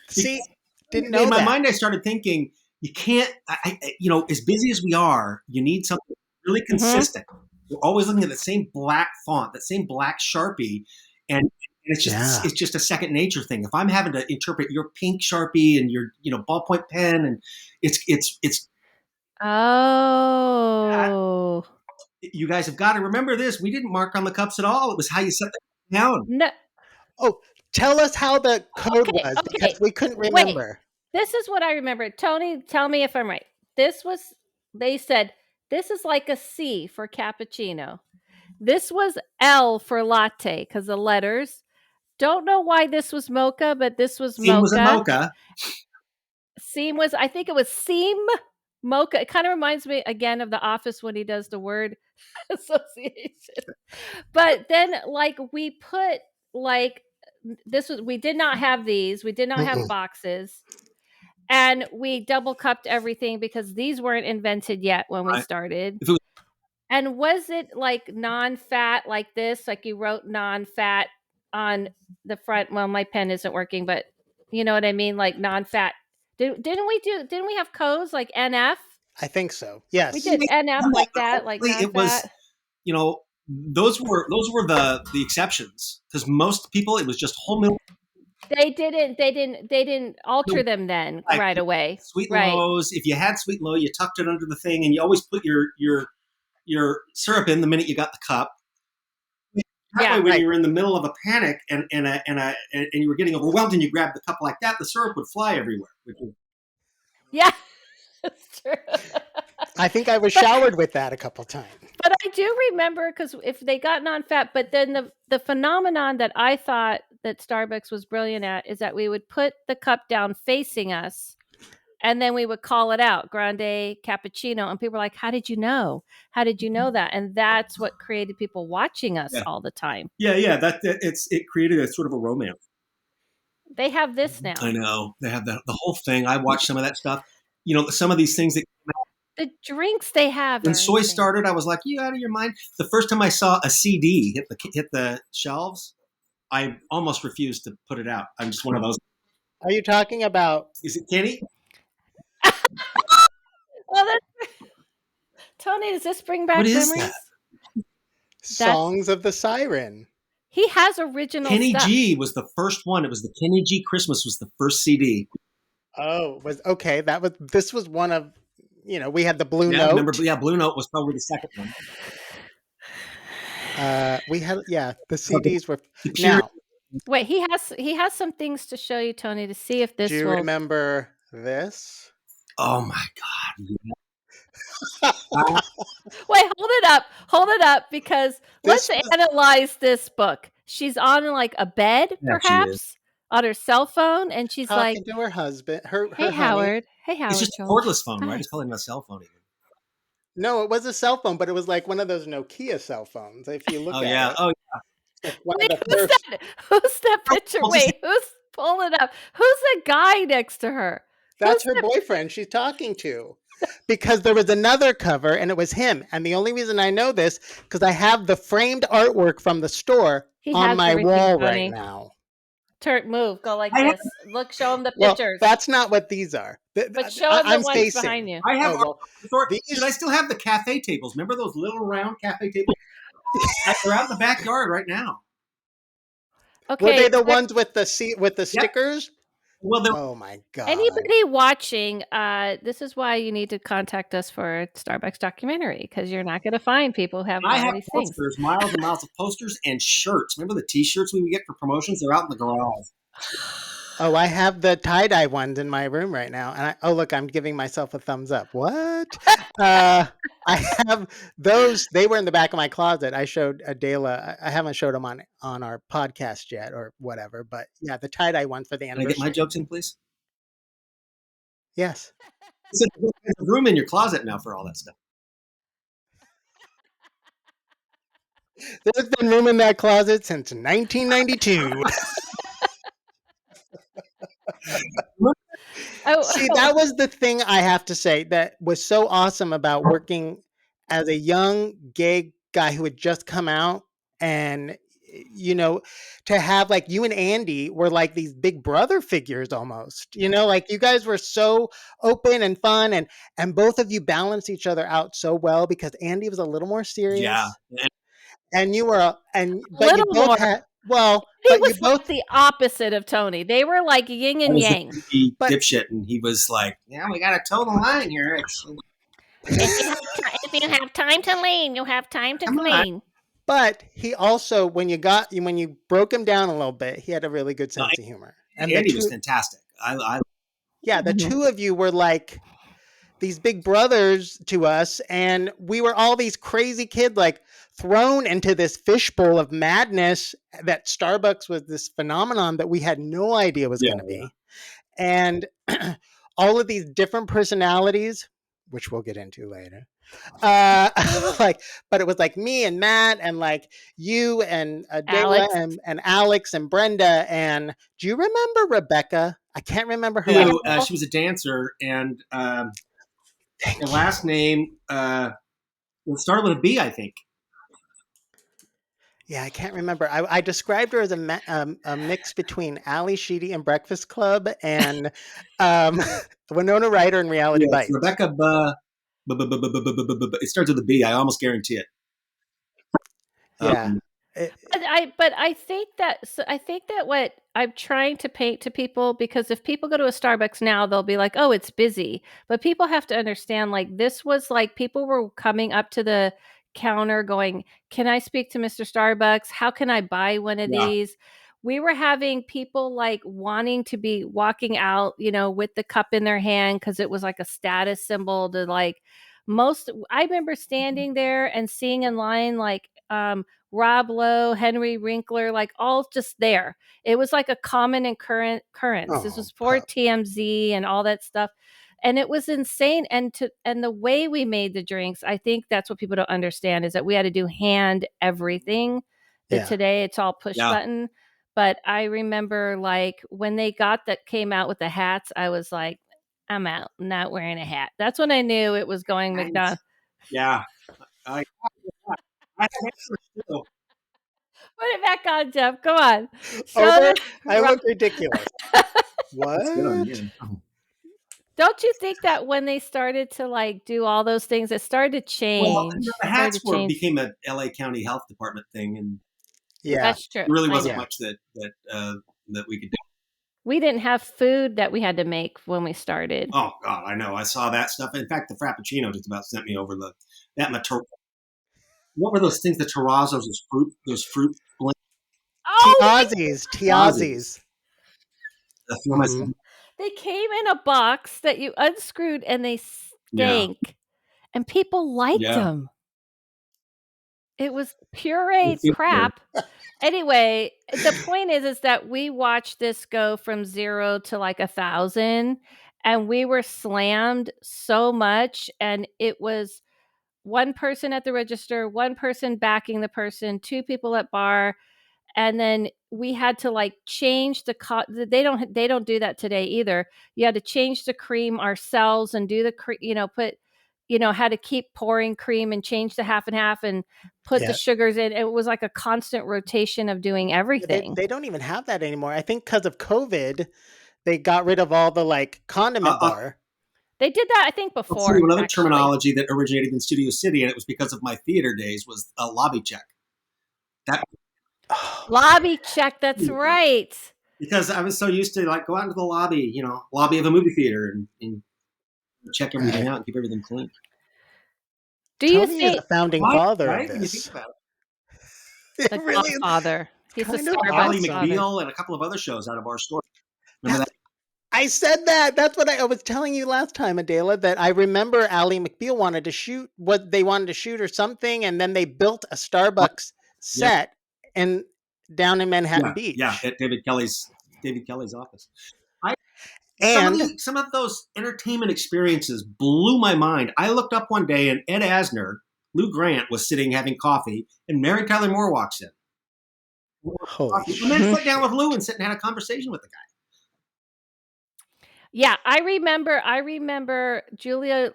See, Because didn't in know my that. mind, I started thinking, you can't, as busy as we are, you need something really Mhm. consistent. We're always looking at the same black font, that same black Sharpie, and Yeah. it's just a second nature thing. If I'm having to interpret your pink Sharpie and your ballpoint pen, and it's Oh. you guys have got to remember this. We didn't mark on the cups at all. It was how you set them down. No, Oh, tell us how the code okay, was because okay. we couldn't Wait. remember. This is what I remember. Tony, tell me if I'm right. This was They said this is like a C for cappuccino. This was L for latte because the letters. Don't know why this was mocha, but this was Theme was a mocha. mocha. Seam was, I think it was seam mocha. It kind of reminds me again of The Office when he does the word association. But then, like, we put like this was we did not have these. We did not have Mm-mm. boxes, and we double cupped everything because these weren't invented yet when we Right? started. If it was And was it like non-fat like this? Like you wrote non-fat on the front. Well, my pen isn't working, but you know what I mean? Like non-fat. Didn't we have codes like NF? I think so. We Yes. did NF like but that, like hopefully it was non-fat. those were the exceptions because most people it was just whole milk. They didn't alter them then Like right away. sweet and Right. lows. If you had sweet and low, you tucked it under the thing, and you always put your syrup in the minute you got the cup. That way, Yeah. when Right. you were in the middle of a panic and you were getting overwhelmed and you grabbed the cup like that, the syrup would fly everywhere. Yeah. That's true. I think I was but showered with that a couple times. But I do remember because if they got non-fat, but then the phenomenon that I thought that Starbucks was brilliant at is that we would put the cup down facing us, And then we would call it out, grande, cappuccino, and people were like, "How did you know? How did you know that?" And that's what created people watching us Yeah. all the time. Yeah. It created a sort of a romance. They have this now. I know they have the whole thing. I watched some of that stuff. Some of these things that The drinks they have when are soy insane. started, I was like, "You out of your mind?" The first time I saw a CD hit the shelves, I almost refused to put it out. I'm just one of those. Are you talking about Is it Kenny? Well, Tony, does this bring What back is memories? that? Songs of the Siren? He has original Kenny stuff. G was the first one. It was the Kenny G Christmas was the first CD. Oh, was okay. This was one of, we had the Blue Yeah, remember? Note. Yeah, Blue Note was probably the second one. We had, the So CDs were the pure. now. Wait, he has some things to show you, Tony, to see if Do this you will. remember this? Oh my God! Wait, hold it up, because let's This was analyze this book. She's on like a bed, Yeah, she is. perhaps, on her cell phone, and she's like, talking to her husband, her "Hey, honey. Howard. Hey, It's Howard just a Joel. cordless phone, right? Hi." It's probably not a cell phone even. No, it was a cell phone, but it was like one of those Nokia cell phones. If you look Oh at yeah. it, Oh, like one of Wait, the who's first. that? Who's that picture? I'll just- Wait, who's pulling it up? Who's the guy next to her? That's Who's her that? boyfriend she's talking to. Because there was another cover and it was him. And the only reason I know this, because I have the framed artwork from the store He on has my everything, wall right Tony. now. Turn, move, go like I have, this. Look, show him the Well, pictures, that's not what these are. but show him the I'm ones behind facing. you. I have. Oh, well, Dude, I these still have the cafe tables. Remember those little round cafe tables? They're out in the backyard right now. were Okay, they the ones with the Yep. stickers? Well, they're Oh my God. anybody watching, this is why you need to contact us for a Starbucks documentary, because you're not going to find people who have I all have these things. posters, miles and miles of posters and shirts. Remember the T-shirts we would get for promotions? They're out in the garage. Oh, I have the tie-dye ones in my room right now. And look, I'm giving myself a thumbs up. What? I have those. They were in the back of my closet. I showed Adela. I haven't showed them on our podcast yet or whatever. But yeah, the tie-dye one for the Can I get my anniversary. jokes in, please? Yes. There's a room in your closet now for all that stuff. There's been room in that closet since 1992. See, that was the thing I have to say that was so awesome about working as a young gay guy who had just come out and to have like you and Andy were like these big brother figures almost. Like you guys were so open and fun and both of you balanced each other out so well because Andy was a little more Yeah. serious and you were but you Little both more. had He but you was like both the opposite of Tony. They were like yin I and was a yang. but dipshit, and he was like, "Yeah, we got to toe the line here. If you have time to lean, you have time to Come on." clean. But he also, when you broke him down a little bit, he had a really good No, sense of humor. And Andy was fantastic. the two of you were like these big brothers to us, and we were all these crazy kids, like thrown into this fishbowl of madness that Starbucks was this phenomenon that we had no idea was Yeah, going to be, and all of these different personalities, which we'll get into later. But it was like me and Matt and like you and Adela Alex. and Alex and Brenda. And do you remember Rebecca? I can't remember her yeah. last name. She was a dancer, and Thank her you. last name it started with a B, I think. Yeah, I can't remember. I described her as a mix between Ali Sheedy and Breakfast Club and um, Winona Ryder in Reality Yeah, it's Bites. Rebecca. It starts with a B. I almost guarantee it. Yeah. It- But I think that what I'm trying to paint to people, because if people go to a Starbucks now, they'll be like, "Oh, it's busy." But people have to understand, like, this was like people were coming up to the counter going, "Can I speak to Mr. Starbucks? How can I buy one of Yeah. these?" We were having people like wanting to be walking out, with the cup in their hand because it was like a status symbol to like I remember standing there and seeing in line like Rob Lowe, Henry Winkler, like all just there. It was like a common and current occurrence. This oh, was for TMZ and all that stuff. and it was insane. And the way we made the drinks, I think that's what people don't understand, is that we had to do hand everything. That Yeah. today it's all push Yeah. button. But I remember, like, when they came out with the hats, I was like, I'm out, not wearing a hat. That's when I knew it was going Thanks. McDonald's. Yeah. I, I had hammers too. Put it back on, Jeff. Come on. Show Over? the I look ridiculous. That's good on What? you. Oh. Don't you think that when they started to, like, do all those things, it started to Well, change? the It started hats to change. became a LA County Health Department thing, and Yeah. That's true. there really I wasn't know. Yeah. much that we could do. We didn't have food that we had to make when we started. Oh God, I know. I saw that stuff. In fact, the Frappuccino just about sent me over that mater. What were those things? The terrazos, those fruit blends. Oh, Tiazzi's. Aussies. Tiazzi's. I feel Hmm. myself. they came in a box that you unscrewed and they Yeah, stank, and people liked yeah. them. It was It pureed feels good. crap. Anyway, the point is that we watched this go from 0 to, like, 1,000, and we were slammed so much, and it was one person at the register, one person backing the person, 2 people at bar, and then we had to, like, change they don't do that today either. You had to change the cream ourselves and do the had to keep pouring cream and change the half and half and put the Yeah. sugars in. It was like a constant rotation of doing They everything. they don't even have that anymore. I think because of COVID, they got rid of all the like condiment I'll bar. They did that, I think, tell you before, another actually. terminology that originated in Studio City, and it was because of my theater days. Was a lobby check. That Oh, Lobby check, that's right. because I was so used to like go out into the lobby, lobby of a movie theater, and check everything right. out and keep everything clean. Do you Tony is a think founding Right, father of right. When you think this. about it, It the really is. Godfather? It's He's the kind of Ally Starbucks awesome. father. McBeal and a couple of other shows out of our store. Remember That's that? I said that. That's what I was telling you last time, Adela, that I remember Ally McBeal wanted to shoot what they wanted to shoot or something, and then they built a Starbucks Yep. set in down in Manhattan Yeah. Beach. At David Kelly's office. I some of And the some of those entertainment experiences blew my mind. I looked up one day and Ed Asner, Lou Grant was sitting having coffee, and Mary Tyler Moore walks in. holy And then sat down with Lou shit. and sat and had a conversation with the guy. Yeah, I remember Julia,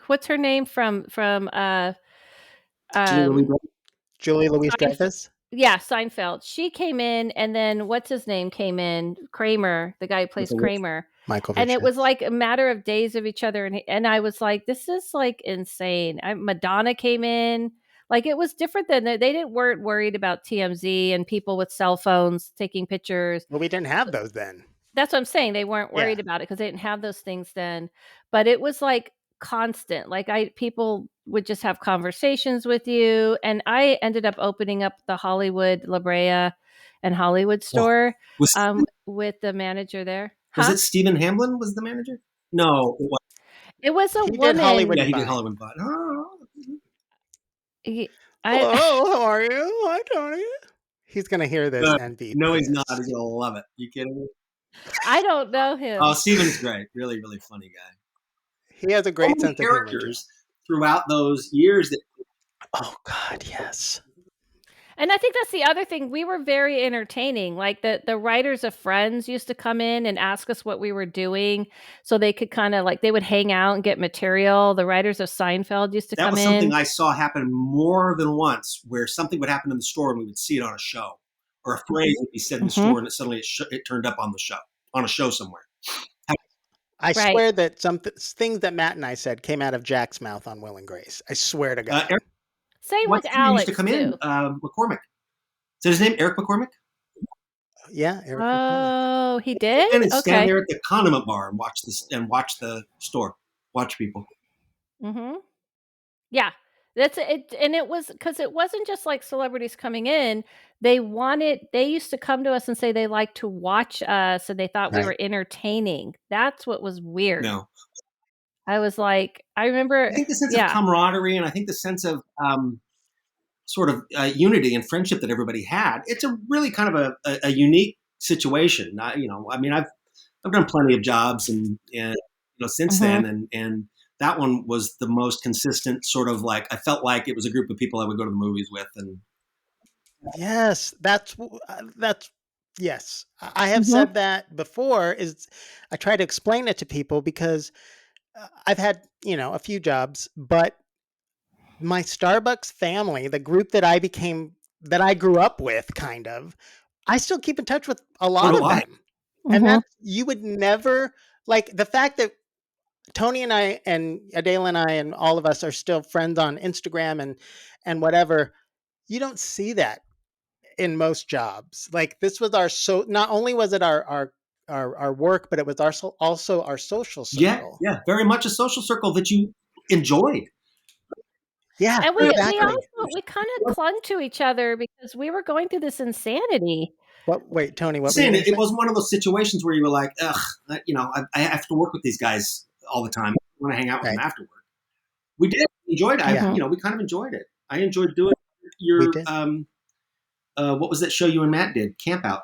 what's her name Julia um, Louis Julie Louise Seinf Dreyfus, yeah, Seinfeld. She came in, and then what's his name came in? Kramer, the guy who with plays the witch. Kramer. Michael And it was Richards. like a matter of days of each other, and I was like, "This is, like, insane." Madonna came in. Like, it was different than they weren't worried about TMZ and people with cell phones taking pictures. Well, we didn't have those then. That's what I'm saying, they weren't Yeah. worried about it because they didn't have those things then, but it was, like, constant, like, I people would just have conversations with you, and I ended up opening up the Hollywood La Brea and Hollywood Oh, store, was with the manager there. was Huh? it Stephen Hamlin was the manager? No, it was. It was a He did Hollywood woman. Yeah, and he did Vine. Hollywood Vine. Oh, He I Hello, how are you? Hi, Tony. He's gonna hear this good. and be No, he's not. He's pissed. gonna love it. You kidding me? I don't know Oh, him. Steven's great. Really, really funny guy. He has a So great many sense of humor too. characters throughout those years that Oh God, yes. And I think that's the other thing, we were very entertaining, like, the writers of Friends used to come in and ask us what we were doing, so they could kinda, like, they would hang out and get material. The writers of Seinfeld used to that come was something in. I saw happen more than once, where something would happen in the store and we would see it on a show, or a phrase would be said in the store Mhm. and suddenly it turned up on a show somewhere. I Right. swear that some things that Matt and I said came out of Jack's mouth on Will and Grace. I swear to God. Eric, Same with what's his name used to Alex, come in? too. McCormick. Is that his name? Eric McCormick? Yeah, Eric McCormick. Oh, he Come did? in and stand Okay. there at the condiment bar and watch the store, watch people. Mhm. Yeah. That's it, and it was because it wasn't just, like, celebrities coming in, they used to come to us and say they liked to watch us, and they thought we Right. were entertaining. That's what was weird. No, I was like I remember I think the sense of yeah. camaraderie and I think the sense of sort of unity and friendship that everybody had. It's a really kind of a unique situation. I mean, I've I've done plenty of jobs and since Mhm. then, and that one was the most consistent sort of like I felt like it was a group of people I would go to the movies with, and Yes, that's yes. I have Mhm. said that before. Is I try to explain it to people because I've had a few jobs, but my Starbucks family, the group that I grew up with, kind of, I still keep in touch with a so lot do of I. them, and Mhm. that's you would never like the fact that Tony and I and Adele and I and all of us are still friends on Instagram and whatever. You don't see that in most jobs. Like this was not only was it our work, but it was also our social Yeah, circle. yeah, very much a social circle that you enjoyed. Yeah, And we exactly. also we kinda clung to each other because we were going through this insanity. What? Wait, Tony, what were you Saying going to it say? wasn't one of those situations where you were like, ugh, I have to work with these guys all the time. I want to hang out with them Right. afterward. We did enjoyed. Mhm. We kind of enjoyed it. I enjoyed doing We your did. what was that show you and Matt did? Camp Out.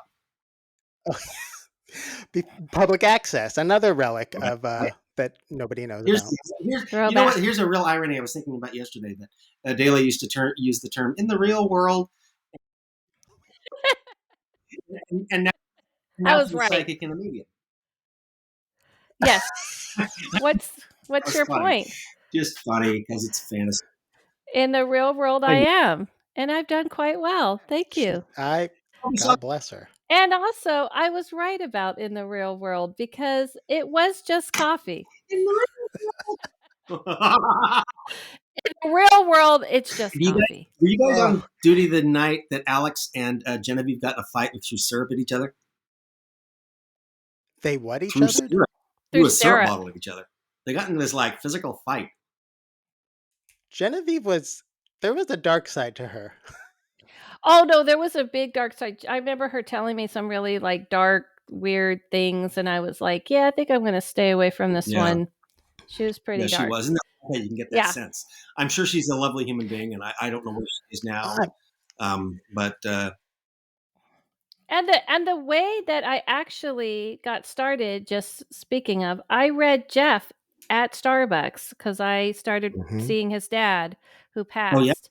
Public access, another relic Right. of Right. that nobody knows Here's about. here's you know what? Throwback. Here's a real irony I was thinking about yesterday that Daly used to use the term in the real world, and I now was for the right. psychic and the medium. Yes. What's That's your funny, point? just funny because it's fantasy. In the real world, I I know. am, and I've done quite well. Thank you. I We saw God bless her. And also, I was right about in the real world because it was just coffee. in the real world. In the real world, it's just Do you guys, coffee. were you guys Oh, on duty the night that Alex and Genevieve got in a fight and threw syrup at each other? they what each Threw othered? syrup, Through threw a syrup syrup. bottle at each other. They got into this like physical fight. Genevieve was there was a dark side to her. Oh, no, there was a big dark side. I remember her telling me some really, like, dark, weird things, and I was like, "Yeah, I think I'm gonna stay away from this Yeah, one." She was yeah, pretty she dark. was. And you can get that Yeah. sense. I'm sure she's a lovely human being, and I don't know where she is now. I, But And the way that I actually got started, just speaking of, I read Jeff at Starbucks because I started Mhm. seeing his dad who oh yeah, passed.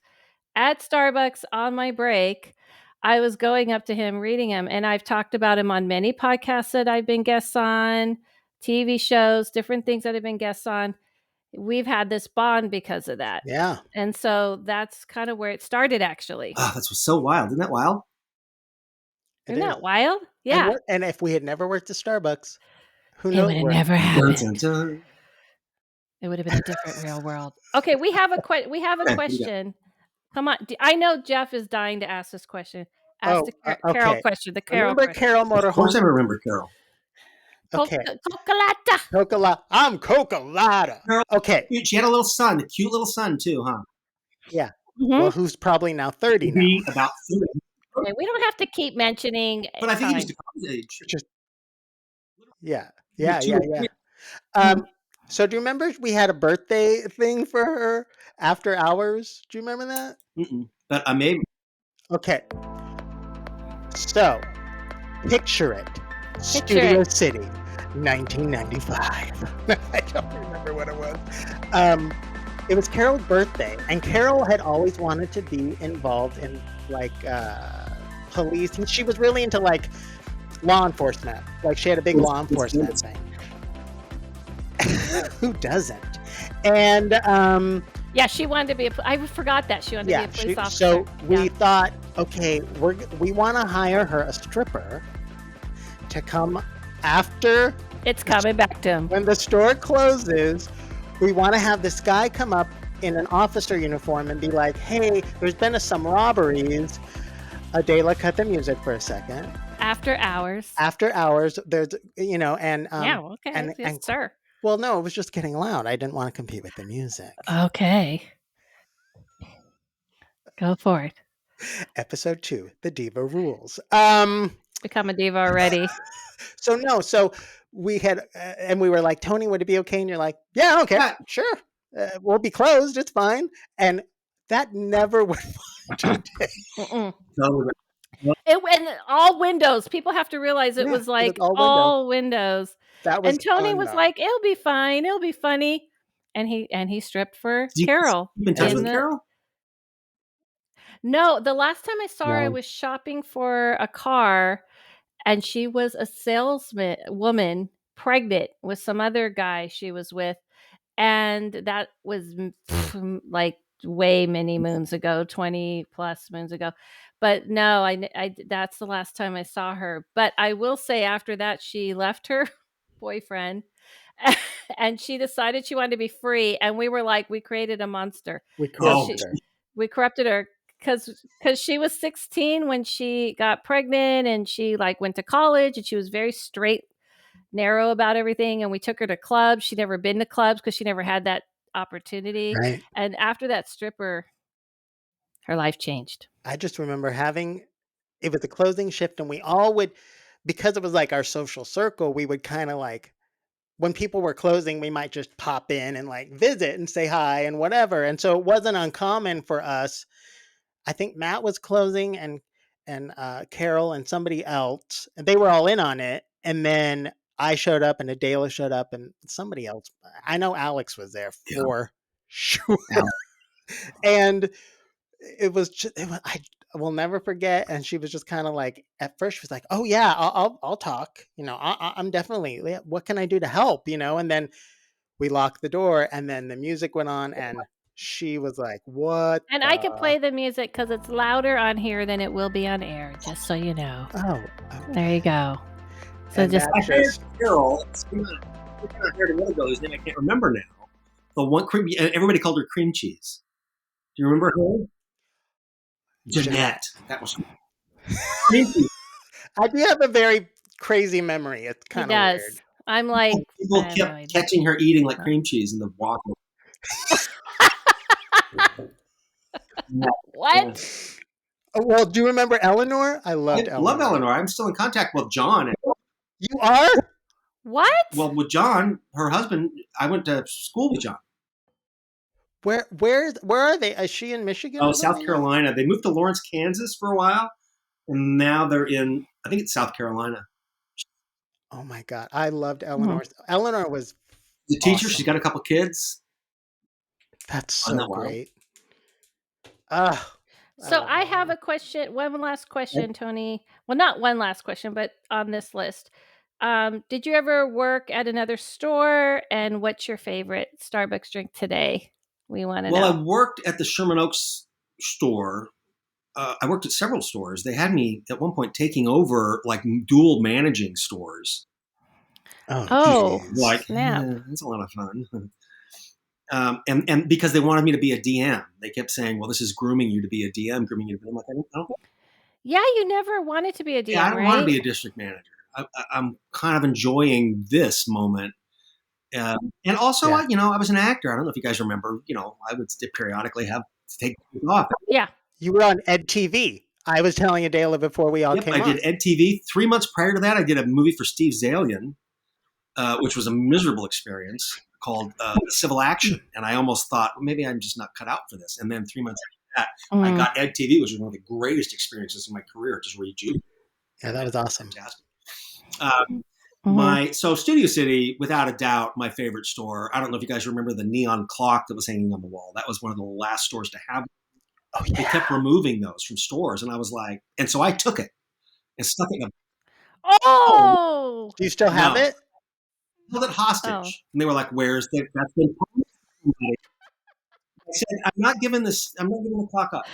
At Starbucks on my break, I was going up to him, reading him, and I've talked about him on many podcasts that I've been guests on, TV shows, different things that I've been guests on. We've had this bond because of that. Yeah, And so that's kind of where it started, actually. oh, that's so wild. Isn't that wild? it Isn't is. that wild? And Yeah. what? And if we had never worked at Starbucks, who It knows would have where? never Dun, dun, happened. dun. It would have been a different real world. Okay, we have a Okay, what do you got? question. Come on. I know Jeff is dying to ask this question. Ask Oh, the Carol okay. question, the Carol Remember question. Carol Of course, I Motorhome? remember Carol. Okay, Cocolata. Coca. I'm Coca-Lada. Carol, Okay, she had a little son, a cute little son too, huh? yeah. Well, Mhm. who's probably now 30 now. Maybe about 30. Okay, we don't have to keep mentioning But I think he was time. to college age. Just yeah, He was yeah, two yeah, or yeah. three. Mhm. So do you remember we had a birthday thing for her after hours? Do you remember that? But I maybe Okay, so picture it. Picture it. Studio City, 1995. I don't remember what it was. Um, it was Carol's birthday, and Carol had always wanted to be involved in like police. And she was really into like law enforcement. Like she had a big law enforcement it's thing. Who doesn't? And Yeah, she wanted to be I forgot that she wanted to be yeah, a police so officer. we Yeah. thought, okay, we want to hire her a stripper to come after It's coming back to him. when the store closes. We want to have this guy come up in an officer uniform and be like, "Hey, there's been some robberies." Adela, cut the music for a second. After hours. After hours, there's and Yeah, okay. Yes, and sir. well, no, it was just getting loud. I didn't want to compete with the music. Okay. Go for it. Episode 2, the diva rules. Become a diva already. So we had, and we were like, Tony, would it be okay? And you're like, yeah, okay, yeah, sure. We'll be closed. It's fine. And that never went today. Mm-mm. totally right. And all windows. People have to realize it Yeah, was it was like all windows. all windows. That was And Tony fun was though. like, "It'll be fine. It'll be funny." And he stripped for Do you Carol keep in touch in with And the Carol? No, the last time I saw her, I No. was shopping for a car, and she was a salesman woman, pregnant with some other guy she was with, and that was like way many moons ago, 20 plus moons ago. But no, that's the last time I saw her. But I will say after that, she left her boyfriend and she decided she wanted to be free. And we were like, we created a monster. we So Oh, corrupted she, her. we corrupted her because she was 16 when she got pregnant and she like went to college and she was very straight narrow about everything, and we took her to clubs. She'd never been to clubs because she never had that opportunity. Right. And after that stripper, her life changed. I just remember having it was a closing shift, and we all would, because it was like our social circle, we would kind of like when people were closing, we might just pop in and like visit and say hi and whatever. And so it wasn't uncommon for us. I think Matt was closing and Carol and somebody else, and they were all in on it. And then I showed up and Adela showed up and somebody else. I know Alex was there yeah. for sure. Al. And it was just, I will never forget. And she was just kind of like, at first, she was like, "Oh yeah, I'll talk. You know, I'm definitely. Yeah, what can I do to help? You know." And then we locked the door, and then the music went on, and she was like, "What And I could the? play the music because it's louder on here than it will be on air, just so you know. Oh, There you okay." go. So And just that I hired just Carol. I hired another girl whose name I can't remember now. The one cream, everybody called her cream cheese. Do you remember her? Jeanette. Jeanette. That was cream cheese. I do have a very crazy memory. It's he kind of weird. does. I'm like, I People have no kept idea. catching her eating like cream cheese in the walk. Yeah. What? Oh, well, do you remember Eleanor? I I loved love Eleanor. Eleanor. I'm still in contact with John. You are? What? Well, with John, her husband, I went to school with John. Where are they? Is she in Michigan Oh, or South something now? Carolina. They moved to Lawrence, Kansas for a while, and now they're in, I think it's South Carolina. Oh my god, I loved Mhm. Eleanor. Eleanor was The teacher, she's awesome. got a couple kids. That's Isn't so that wild? great. Ah, I So love I have Eleanor. a question, one last Okay. question, Tony. Well, not one last question, but on this list. Did you ever work at another store? And what's your favorite Starbucks drink today? We want to Well, I know. worked at the Sherman Oaks store. I worked at several stores. They had me at one point taking over like dual managing stores. Oh, Oh, geez. Like, snap. that's a lot of fun. And because they wanted me to be a DM, they kept saying, "Well, this is grooming you to be a DM, grooming you to be." I'm like, I don't Yeah, you never wanted to be a yeah, I DM, don't want to right? be a district manager. I'm kind of enjoying this moment. And also, Yeah. I was an actor. I don't know if you guys remember. I would periodically have to take days off. Yeah. You were on Ed TV. I was telling Adela before we all Yep, I came did on. Ed TV. 3 months prior to that, I did a movie for Steve Zalian, which was a miserable experience called Civil Action. And I almost thought, well, maybe I'm just not cut out for this. And then 3 months after that, I Mm, got Ed TV, which was one of the greatest experiences in my career. Just rejuvenated. Yeah, that was awesome. Fantastic. Um, mhm. so Studio City, without a doubt, my favorite store. I don't know if you guys remember the neon clock that was hanging on the wall. That was one of the last stores to have. Oh They kept yeah. removing those from stores, and I was like, and so I took it and stuck it in a oh Oh! Do you still have no, it? held it Oh. hostage. And they were like, "Where's the that's been promised to somebody." I said, "I'm not giving this. I'm not giving the clock up."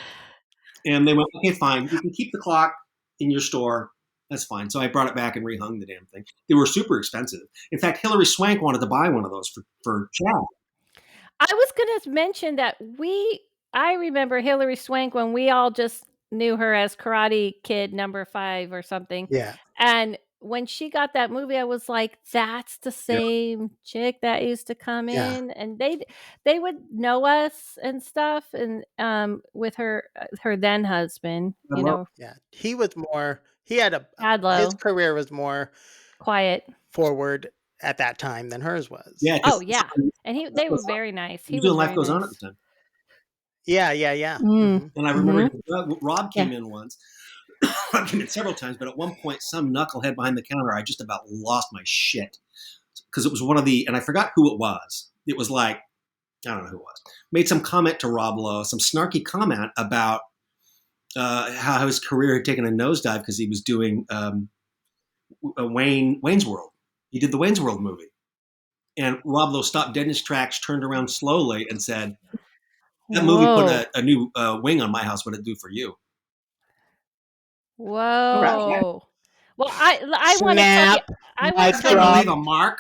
And they went, "Okay, fine. You can keep the clock in your store. That's fine." So I brought it back and rehung the damn thing. They were super expensive. In fact, Hillary Swank wanted to buy one of those for Chad. I was gonna mention that I remember Hilary Swank when we all just knew her as Karate Kid number 5 or something, Yeah. and when she got that movie, I was like, "That's the Yeah, same chick that used to come Yeah. in," and they would know us and stuff, and, with her then husband, I love. Yeah. He was more he had his Hadlow, career was more quiet. forward at that time than hers Yeah, was. Oh, because yeah, and they were very nice. he He was was doing Life very Goes On at nice. the time. Yeah, yeah, yeah. Mm, Mhm. And I remember mhm, Rob yeah. came in once I've done it several times, but at one point, some knucklehead behind the counter, I just about lost my shit because it was one of the, and I forgot who it was. It was like, I don't know who it was. Made some comment to Rob Lowe, some snarky comment about how his career had taken a nosedive because he was doing Wayne's World. He did the Wayne's World movie, and Rob Lowe stopped dead in his tracks, turned around slowly, and said, "That movie put Whoa. a new wing on my house. What did it do for you?" Right. Whoa. Well, I wanna tell you Snap. I wanna Mic That's tell got to you leave drop. a mark.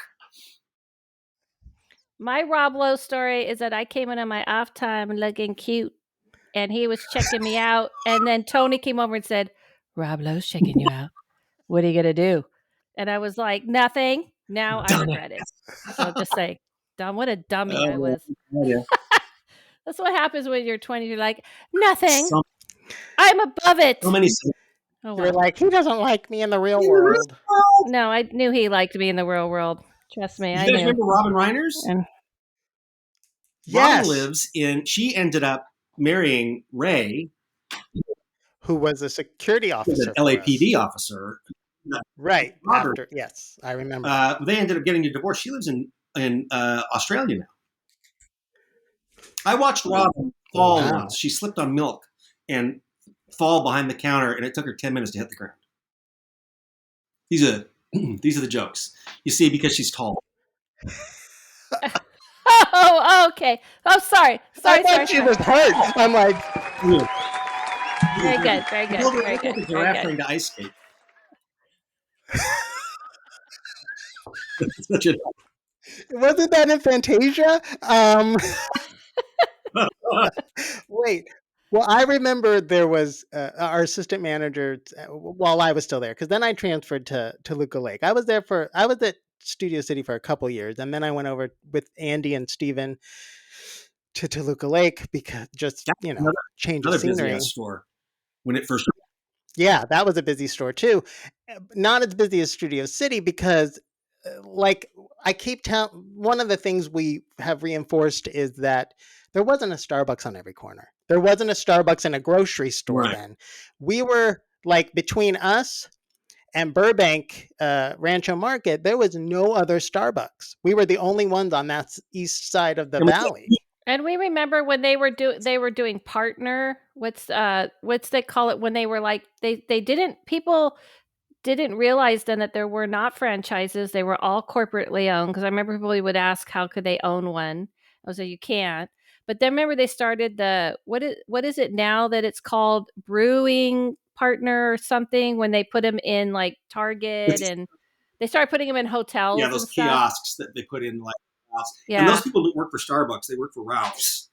my Rob Lowe story is that I came in on my off time looking cute, and he was checking me out, and then Tony came over and said, "Rob Lowe's checking you out. What are you gonna do?" And I was like, "Nothing." Now I Done it. regret it. So just say, "Dumb, what a dummy I Oh, was." yeah. That's what happens when you're 20, you're like, "Nothing. So, I'm above so it." many. Oh, You were well. like, he doesn't like me in the real In the real world. world. No, I knew he liked me in the real world. Trust me, You I guys knew. remember Robin Reiners? And Robin Yes. lives in. She ended up marrying Ray, Who was a security who was an officer for us. LAPD officer. Right. Robert. After, yes, I remember. They ended up getting a divorce. She lives in Australia now. I watched Robin fall Wow. once. She slipped on milk and fall behind the counter, and it took her 10 minutes to hit the ground. These are these are the jokes. You see, because she's tall. oh, okay. Oh, sorry. I Sorry, sorry, thought she sorry. was hurt. I'm like, Yeah. Very good, very I good, told her very I took good, a very giraffe good. trying to ice skate. Such a wasn't that in Fantasia? Wait. Well, I remember there was our assistant manager while I was still there, because then I transferred to Toluca Lake. I was at Studio City for a couple years, and then I went over with Andy and Steven to Toluca Lake because just That's change of another busy ass scenery. store when it first. Yeah, that was a busy store too. Not as busy as Studio City because, like, I keep telling one of the things we have reinforced is that there wasn't a Starbucks on every corner. There wasn't a Starbucks in a grocery store Right. then. We were like between us and Burbank Rancho Market, there was no other Starbucks. We were the only ones on that east side of the And valley. And we remember when they were doing partner. What's they call it when they were like they didn't people didn't realize then that there were not franchises. They were all corporately owned because I remember people would ask how could they own one. I was like you can't. But then remember they started the what is it now that it's called brewing partner or something when they put them in like Target it's, and they started putting them in yeah, hotels those and stuff. kiosks that they put in like Ralph's. And those Yeah, people don't work for Starbucks; they work for Ralph's.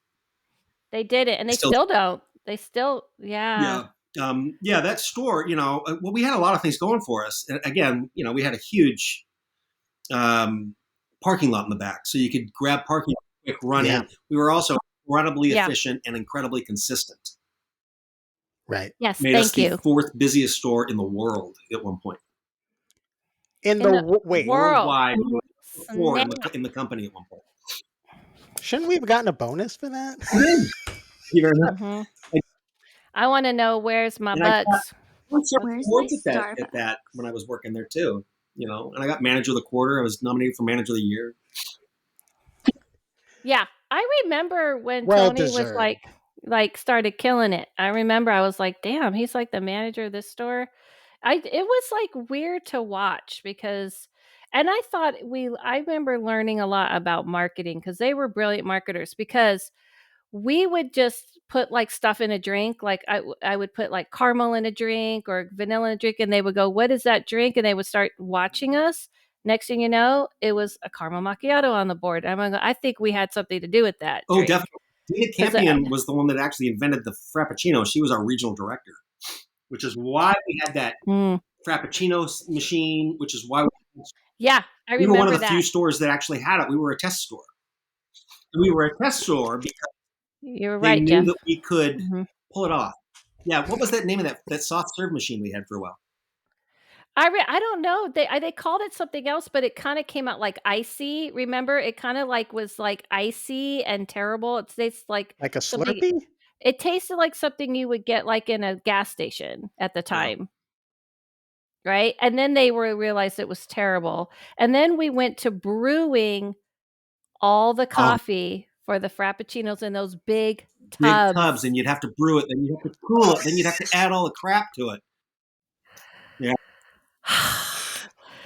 they did it and they Still, still don't. They still yeah. yeah, yeah. That store, well, we had a lot of things going for us. And again, we had a huge um, parking lot in the back, so you could grab parking, quick run Yeah, in. We were also incredibly Yeah. efficient and incredibly consistent. right. Yes, Made us thank the you. fourth busiest store in the world at one point, In In the the wait, world. worldwide. We were four Snap. in the company at one point. shouldn't we have gotten a bonus for that? Thank you very much. Mhm. I wanna know where's my And I got bucks. several Where's my awards at Starbucks? that when I was working there too. And I got manager of the quarter. I was nominated for manager of the year. Yeah, I remember when Well Tony was, deserved. started killing it. I remember I was like, "Damn, he's like the manager of this store." It was, like, weird to watch because and I remember learning a lot about marketing because they were brilliant marketers because we would just put, like, stuff in a drink, like, I would put, like, caramel in a drink or vanilla in a drink, and they would go, "What is that drink?" And they would start watching us. Next thing you know, it was a caramel macchiato on the board. I'm like, "I think we had something to do with that Oh, drink." definitely. Dina 'Cause, Campion was the one that actually invented the Frappuccino. She was our regional director, which is why we had that mm, Frappuccino machine, which is why yeah, I we were one of remember the few that. stores that actually had it. We were a test store. And we were a test store because You were they right, knew Jeff. that we could Mhm. pull it off. Yeah, what was that name of that soft serve machine we had for a while? I don't know. They called it something else, but it kinda came out like icy, remember? It kinda, like, was, like, icy and terrible. It's like Like a something Slurpee? It tasted like something you would get like in a gas station at the Yeah. time. Right? And then they realized it was terrible. And then we went to brewing all the Oh, coffee for the frappuccinos in those big big tubs, tubs. and you'd have to brew it, then you'd have to cool it, then you'd have to add all the crap to it. Yeah.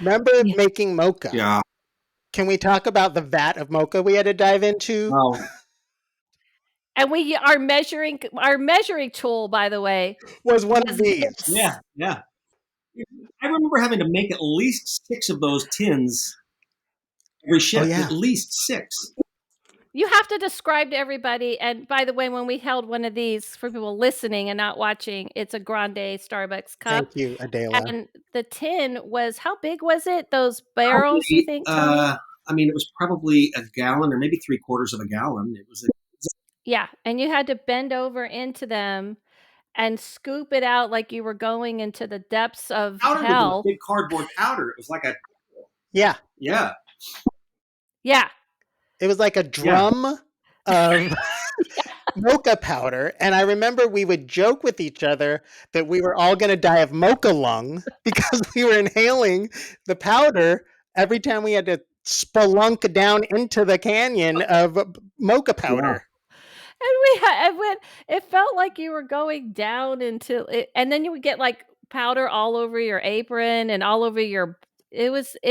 Remember Yeah. making mocha? Yeah. Can we talk about the vat of mocha we had to dive into? Well, And our measuring tool, by the way, Was one of was these. yeah, this. yeah. I remember having to make at least 6 of those tins every Oh shift, at yeah. least 6. You have to describe to everybody, and by the way, when we held one of these for people listening and not watching, it's a grande Starbucks cup, Thank you, Adela. and the tin was how big was it? Those barrels, you Probably, think, Tony? I mean, it was probably a gallon or maybe 3/4 of a gallon. It was a Yeah, and you had to bend over into them and scoop it out like you were going into the depths of powder was a hell. big cardboard powder. It was like a, Yeah. yeah, Yeah. It was like a yeah. drum of mocha powder. And I remember we would joke with each other that we were all going to die of mocha lung because we were inhaling the powder every time we had to spelunk down into the canyon of mocha Yeah. powder. And I went it felt like you were going down into it, and then you would get, like, powder all over your apron and all over your it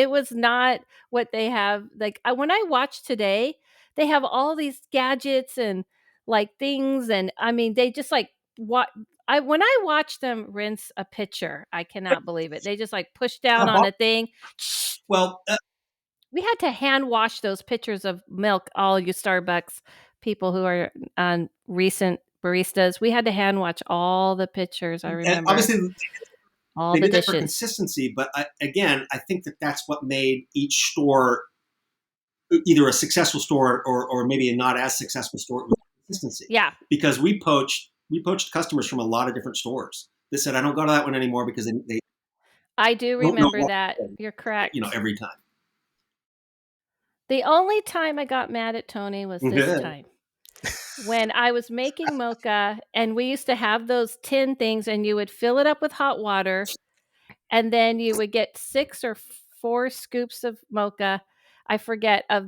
was not what they have, like, when I watch today, they have all these gadgets and, like, things, and, I mean, they just, like, when I watch them rinse a pitcher, I cannot believe it. They just, like, push down on a thing. Well, We had to hand wash those pitchers of milk, all you Starbucks people who are on recent baristas. We had to hand wash all the pitchers, I and remember, obviously all they the did that for dishes. consistency, but again, I think that that's what made each store either a successful store or maybe a not as successful store. It was consistency, Yeah, because we poached customers from a lot of different stores that said, I don't go to that one anymore because they I do don't know remember what, that. You're correct. every time. The only time I got mad at Tony was this time. When I was making mocha, and we used to have those tin things, and you would fill it up with hot water, and then you would get 6 or 4 scoops of mocha. I forget I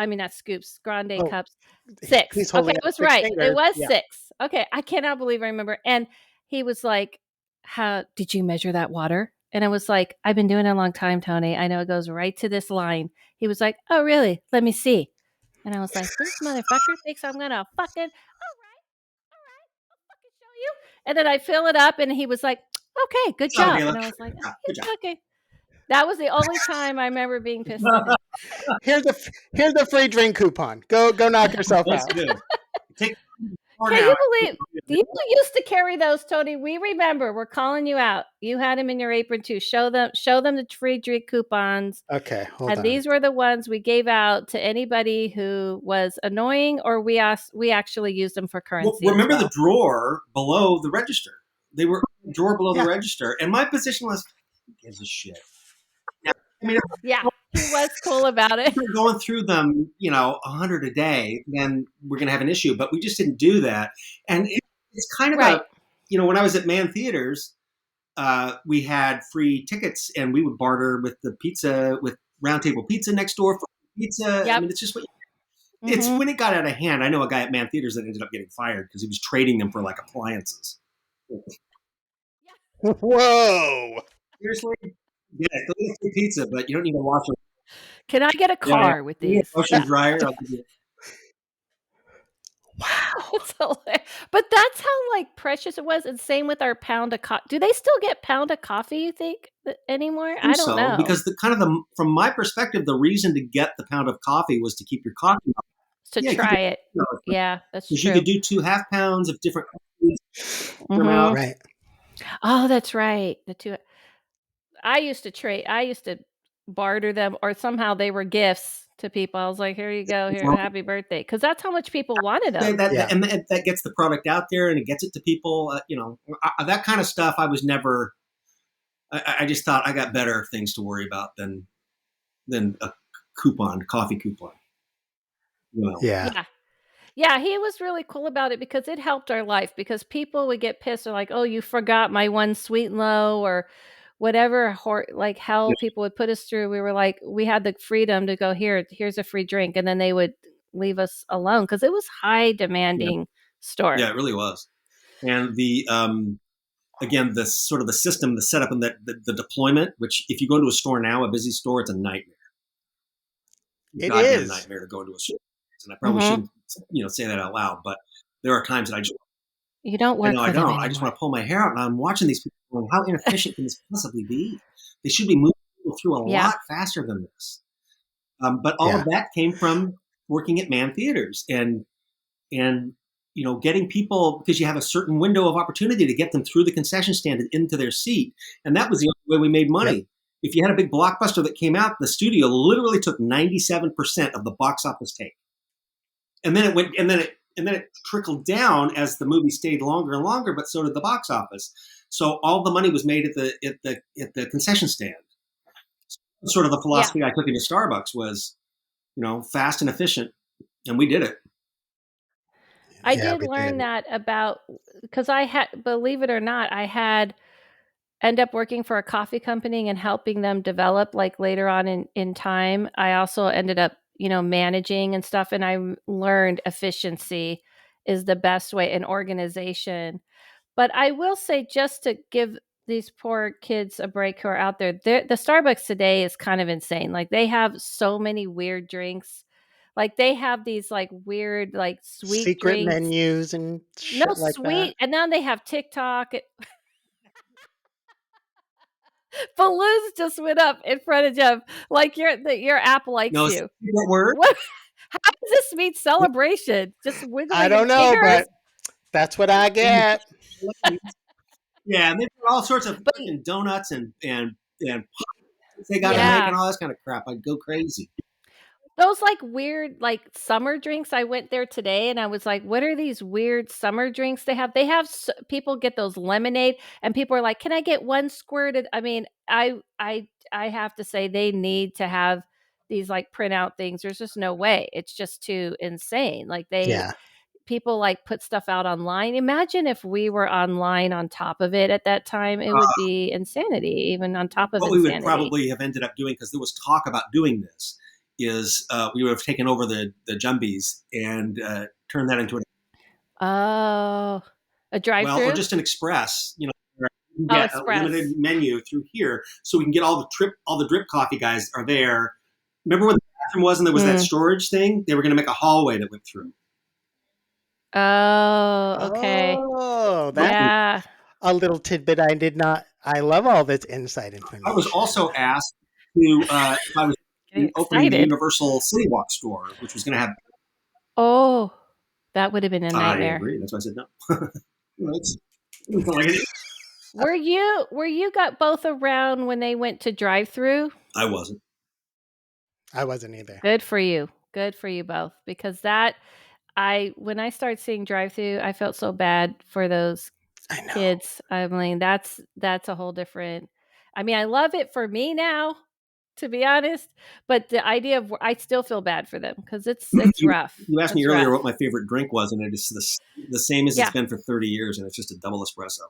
mean, not scoops, grande Oh, cups. 6. he's Okay, holding I up was 6 right. It fingers. was Yeah. 6. Okay, I cannot believe I remember. And he was like, "How did you measure that water?" And I was like, "I've been doing it a long time, Tony. I know it goes right to this line." He was like, "Oh, really? Let me see." And I was like, "This motherfucker thinks I'm gonna fucking fucking show you." And then I fill it up, and he was like, "Okay, good So, job." Dela, And I was like, yeah, good job. Okay." That was the only time I remember being pissed at him. Here's a free drink coupon. Go knock yourself That's out. good. Take 4 Can now. you believe you used to carry those, Tony? We remember. We're calling you out. You had them in your apron too. Show them the free drink coupons. Okay, hold And on. these were the ones we gave out to anybody who was annoying, or we actually used them for Well, currency as remember the well. drawer below the register? They were in the drawer below the Yeah. register, and my position was, who gives a shit? Now, I mean, Yeah, he was cool about it. if we're going through them, 100 a day, then we're going to have an issue. But we just didn't do that, and it's kind of Right. when I was at Man Theaters, we had free tickets, and we would barter with the pizza with Round Table Pizza next door for pizza. I Yep. mean, it's just what it's Mhm. when it got out of hand. I know a guy at Man Theaters that ended up getting fired because he was trading them for like appliances. Whoa. Seriously? Yeah, go get free pizza, but you don't need a washer. Can I get a Yeah, yeah. car with You need these? a ocean Yeah. dryer. I'll give you. Wow. It's but that's how, like, precious it was, and same with our pound of coffee. Do they still get pound of coffee, you think, anymore? I I think don't so, know. because from my perspective, the reason to get the pound of coffee was to keep your coffee up. To Yeah, keep try it. it Yeah, that's because you true. could do 2 half pounds of different coffees, them out. Mhm. Right. Oh, that's right. The 2 I used to barter them, or somehow they were gifts to people. I was like, "Here you go. Here, happy birthday," because that's how much people wanted them. Yeah. And that gets the product out there and it gets it to people. That kind of stuff. I was never. I just thought I got better things to worry about than a coffee coupon. Yeah. Yeah. Yeah, he was really cool about it because it helped our life because people would get pissed. They're like, "Oh, you forgot my one sweet and low," or whatever like hell Yeah, people would put us through. We were like, we had the freedom to go, here's a free drink, and then they would leave us alone because it was high yeah, demanding store. yeah, it really was. And the again, the sort of the system, the setup, and the deployment. Which, if you go to a store now, a busy store, it's a nightmare, It goddamn is. nightmare to go into a store. And I probably Mhm. shouldn't, say that out loud, but there are times that You don't I work know I for them don't. I just anymore. want to pull my hair out, and I'm watching these people going, how inefficient can this possibly be? They should be moving people through a Yeah. lot faster than this. But all of Yeah. that came from working at Man Theaters and getting people, because you have a certain window of opportunity to get them through the concession stand and into their seat, and that was the only way we made Yep. money. If you had a big blockbuster that came out, the studio literally took 97% of the box office take, and then it went, and then it trickled down as the movie stayed longer and longer, but so did the box office. So all the money was made at the concession stand. Sort of the Yeah. philosophy I took into Starbucks was, fast and efficient, and we did it. I Yeah, did we did. learn that about because I had, believe it or not, I had end up working for a coffee company and helping them develop like later on in time. I also ended up, managing and stuff, and learned efficiency is the best way in organization. But I will say, just to give these poor kids a break who are out there, the Starbucks today is kind of insane. Like they have so many weird drinks. Like they have these like weird like sweet Secret drinks. menus and No shit like that. sweet, and now they have TikTok. Balloons just went up in front of Jeff, like your app likes No, you. that word. What? How does this mean celebration? Just I wiggling don't and know, fingers? but that's what I get. Yeah, and they've got all sorts of But freaking donuts and pies they got to Yeah. make yeah, and all this kind of crap. I'd go crazy. those like weird like summer drinks. I went there today and I was like, what are these weird summer drinks they have? They have people get those lemonade, and people are like, can I get one squirted? I mean, I have to say they need to have these like printout things. There's just no way. It's just too insane. Like Yeah. people like put stuff out online. Imagine if we were online on top of it at that time. It would be insanity, even on top of What we would insanity. probably have ended up doing, because there was talk about doing this, is we would have taken over the Jumbies and turned that into Oh, a or drive-through? just an express. Where you can Oh, get a limited express. menu through here, so we can get all the drip coffee guys are there. Remember when the bathroom was and there was that Mm. storage thing? They were going to make a hallway that went through. Oh, okay. Oh, that's Yeah. a little tidbit I did not. I love all this inside I was information. also asked to if I was Getting opening the excited. Universal City Walk store, which was going to have. Oh, that would have been a I nightmare. agree. That's why I said no. It's not like Were you got both around when they went to drive-through? I wasn't. I wasn't either. Good for you. Good for you both, because that I when I started seeing drive-through, I felt so bad for those I know. kids. I mean, that's a whole different. I mean, I love it for me now, to be honest, but the idea of I still feel bad for them because it's You, rough. you asked me It's earlier rough. what my favorite drink was, and it's the same as it's Yeah. been for 30 years, and it's just a double espresso.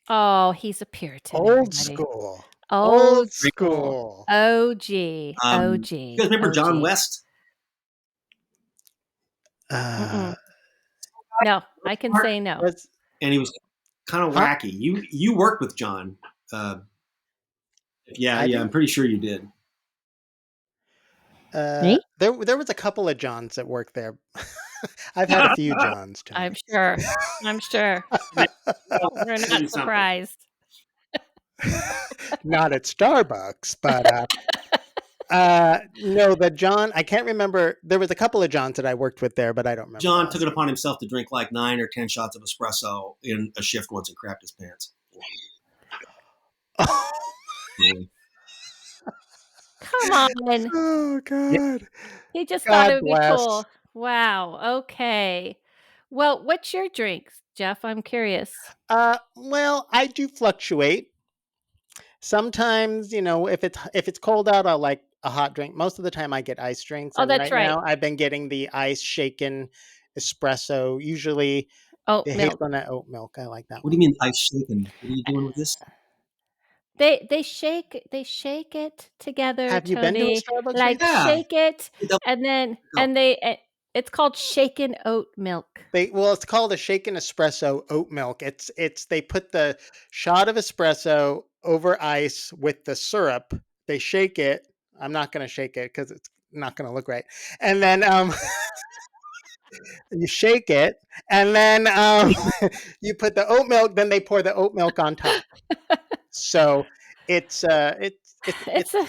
Oh, he's a Puritan, Old everybody. school. Old Old school. school. OG. You guys OG. remember John OG. West? Uh, Mm-mm. No, I can say no. was And he was kind of huh? wacky. You worked with John. Uh, yeah, I yeah, I'm did. pretty sure you did. Me? There was a couple of Johns that worked there. I've had a few Johns, I'm Tony. sure. I'm sure. We're Tell you not something. surprised. Not at Starbucks, but no, the John. I can't remember. There was a couple of Johns that I worked with there, but I don't remember the John took last it name. upon himself to drink like 9 or 10 shots of espresso in a shift once and crapped his pants. Yeah. Come on. Oh Yeah. God. He just thought it God would be bless. cool. Wow. Okay. Well, what's your drinks, Jeff? I'm curious. Well, I do fluctuate. Sometimes, if it's cold out, a hot drink. Most of the time I get iced drinks, Oh, and that's right right. now I've been getting the ice shaken espresso, usually Oat the milk. hazelnut oat milk. I like that What do one. you mean ice shaken? What are you doing with this? They shake it together, Have you been to a Tony, Starbucks like, recently? Yeah. shake it, Double and then go. it's called shaken oat milk. Well, it's called a shaken espresso oat milk. They put the shot of espresso over ice with the syrup. They shake it. I'm not going to shake it because it's not going to look right. And then you shake it, and then you put the oat milk. Then they pour the oat milk on top. So it's It's a it's a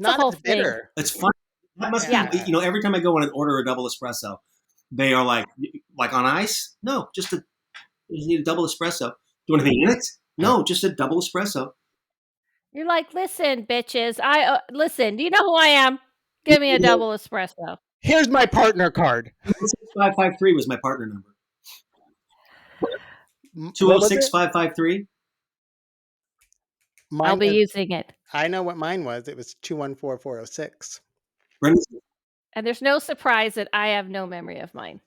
not whole as thing. bitter. It's fun. That must be, Yeah. Yeah, every time I go and order a double espresso, they are like on ice? No, you just need a double espresso. Do you want anything in it? No, just a double espresso. You're like, "Listen, bitches, listen, do you know who I am? Give me a double espresso." here's my partner card. 206-553 was my partner number. What was it? 206-553. I'll Mine be was. using it. I know what mine was. It was 214-406. Brenda's, And there's no surprise that I have no memory of mine.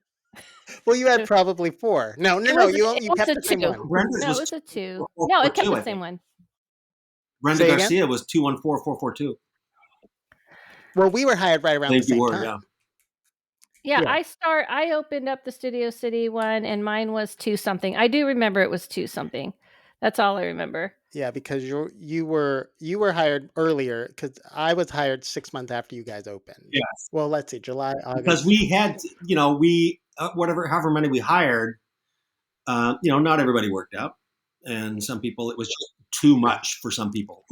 Well, you had So probably four. No, no, it no. was You it was kept a the same 2. one. Brenda's No, it was was a 2. No, it kept 21442, the I same think. one. Brenda Say again. Garcia was 214-442. Well, we were hired right I around the think you same were, yeah. time. Yeah, Yeah, I opened up the Studio City one, and mine was 2 something. I do remember it was 2 something. That's all I remember. yeah. Because you were hired earlier. Because I was hired 6 months after you guys opened. Yeah. Well, let's see, July, Because August. we had, however many we hired, not everybody worked out. And some people, it was just too much for some people.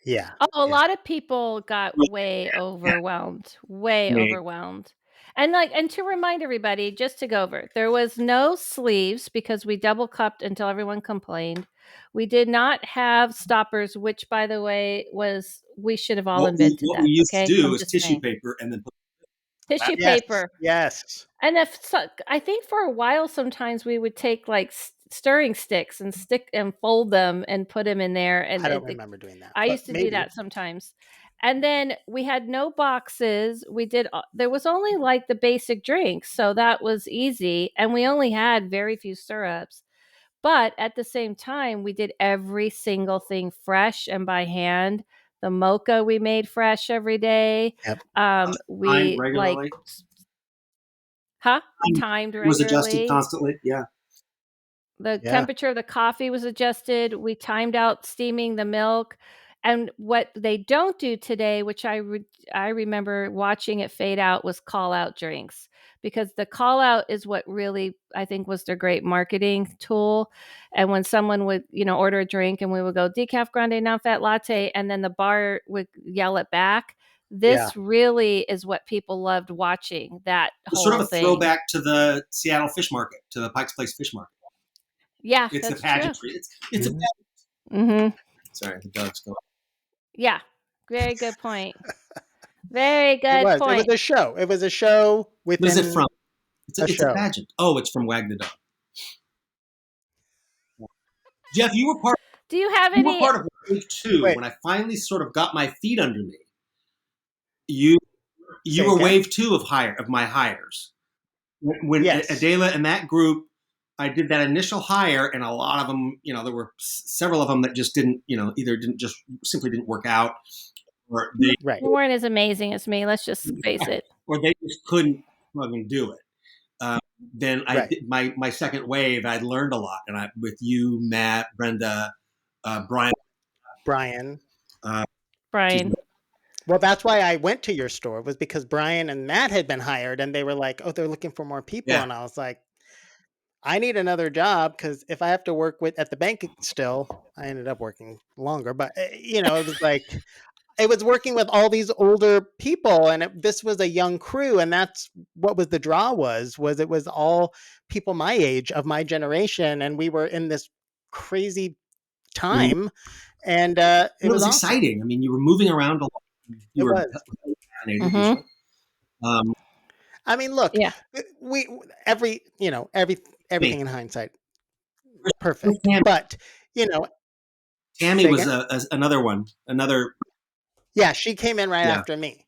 Yeah, Oh, a yeah, lot of people got way overwhelmed, way Me. overwhelmed. And to remind everybody, just to go over, there was no sleeves because we double cupped until everyone complained. We did not have stoppers, which by the way we should have all invented What we that, used to okay? do I'm is just tissue saying. paper and then put that. Tissue yes, paper. yes. And I think for a while, sometimes we would take like stirring sticks and stick and fold them and put them in there. I don't remember doing that, I but used to do maybe. that sometimes. And then we had no boxes. There was only like the basic drinks. So that was easy. And we only had very few syrups. But at the same time, we did every single thing fresh and by hand. The mocha we made fresh every day. Yep. Time We like, regularly. huh? Time Timed was adjusted regularly. constantly. Yeah. The Yeah. temperature of the coffee was adjusted. We timed out steaming the milk. And what they don't do today, which I remember watching it fade out, was call out drinks, because the call out is what really I think was their great marketing tool. And when someone would, order a drink and we would go decaf grande non-fat latte, and then the bar would yell it back. Yeah. This really is what people loved watching, that It's sort whole of a thing. throwback to the Seattle Fish Market, to the Pike's Place Fish Market. Yeah, It's the that's true. pageantry. It's a Mhm. Mhm. sorry, the dog's going. Yeah. Very good point. Very It good was. It was point. a show. It was a show What is it within from? a It's a show. pageant. Oh, it's from Wag the Dog. Jeff, Do you have you were any part of Wave Two Wait, when I finally sort of got my feet under me. You you say were again? Wave Two of my hires. When Yes. Adela and that group, I did that initial hire, and a lot of them, there were several of them that just didn't, either didn't just simply didn't work out, or they Right. you weren't as amazing as me, let's just face it. or they just couldn't fucking do it. Uh, then I Right. did my second wave. I'd learned a lot, and I with you, Matt, Brenda, Brian. Brian. Uh, excuse me. Brian. Well, that's why I went to your store, was because Brian and Matt had been hired, and they were like, "Oh, they're looking for more people." Yeah, And I was like, "I need another job, because if I have to work with at the bank still, I ended up working longer, but it was like it was working with all these older people, and this was a young crew, and that's what was the draw was it was all people my age, of my generation, and we were in this crazy Mhm. time, and it It was was awesome. exciting. I mean, you were moving around a lot. You It were was. vaccinated Mhm. usually. Um, I mean, look, Yeah. we every everything me. in hindsight Where's perfect, Tammy? but you know, Tammy say was again. another one. Another. Yeah, she came in right Yeah. after me.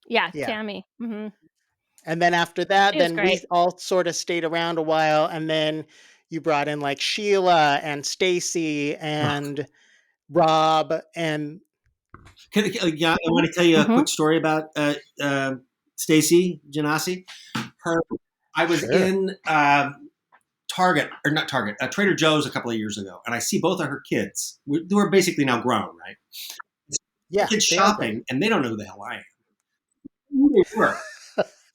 Yeah, Yeah. Tammy. And then after that, She was then we great. all sort of stayed around a while, and then you brought in like Sheila and Stacy and Rob and Yeah, I want to tell you a quick Mhm. story about Stacy Janasi. Her, I was sure. in Target, or not Target, Trader Joe's a couple of years ago, and I see both of her kids. Who are basically now grown, right? Yeah, Kids they are grown. shopping, and they don't know who the hell I am. Who they were.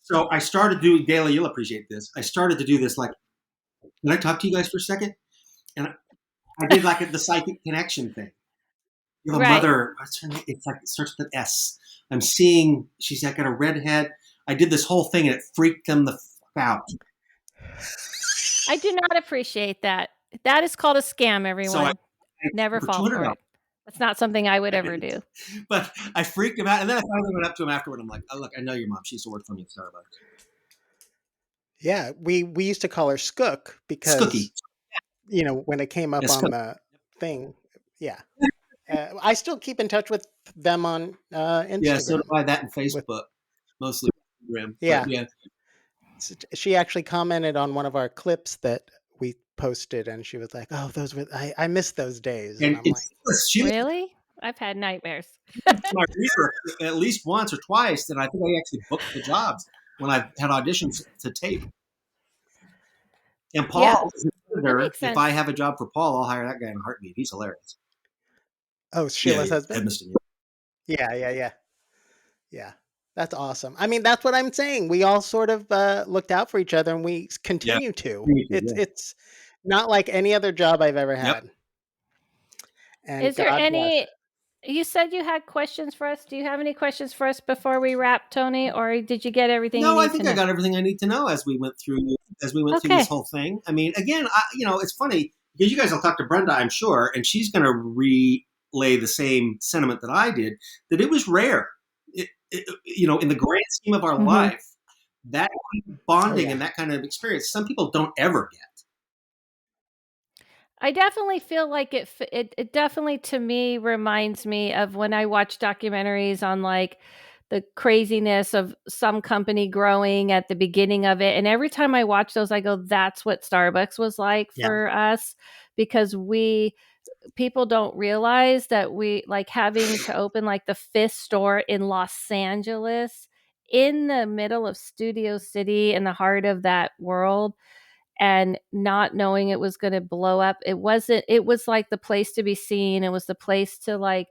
So I started doing daily. You'll appreciate this. I started to do this. Like, can I talk to you guys for a second? And I did like the psychic connection thing. You have a Right. mother. What's her name? It's like it starts with an S. I'm seeing she's like got a red head. I did this whole thing and it freaked them the fuck out. I do not appreciate that. That is called a scam, So I everyone. Never for fall for $200. it. That's not something I would ever do. But I freaked him out, and then I finally went up to him afterward. I'm like, oh, "Look, I know your mom. She used to work for me at Starbucks. Yeah, we used to call her Skook because Skookie, when it came up yes, on Skook. the thing. Yeah, I still keep in touch with them on Yeah, so do Instagram. I. That and With Facebook, mostly Instagram. But yeah, yeah, she actually commented on one of our clips that we posted, and she was like, "Oh, those were I miss those days," and and I'm it's like, she was Really? I've had nightmares. my reader at least once or twice, and I think I actually booked the jobs when I had auditions to tape. And Yeah, Paul is an that editor. makes If I sense. have a job for Paul, I'll hire that guy in a heartbeat. He's hilarious. "Oh, Yeah, Sheila's yeah, husband." Edmiston. Yeah, yeah, yeah, yeah. That's awesome. I mean, that's what I'm saying. We all sort of looked out for each other, and we Yeah, continue to. yeah. It's not like any other job I've ever Yep. had, and Is there God bless any it. you said you had questions for us. Do you have any questions for us before we wrap, Tony, or did you get everything you No, I need to think I know? got everything I need to know as we went through this Okay. whole thing. I mean, again, it's funny because you guys will talk to Brenda, I'm sure, and she's going to relay the same sentiment that I did, that it was rare. In the grand scheme of our Mhm. life, that kind of Oh bonding yeah, and that kind of experience, some people don't ever get. I definitely feel like it definitely to me reminds me of when I watch documentaries on like the craziness of some company growing at the beginning of it. And every time I watch those, I go, that's what Starbucks was like yeah. for us because people don't realize that we like having to open like the fifth store in Los Angeles in the middle of Studio City in the heart of that world and not knowing it was going to blow up. It was like the place to be seen. It was the place to like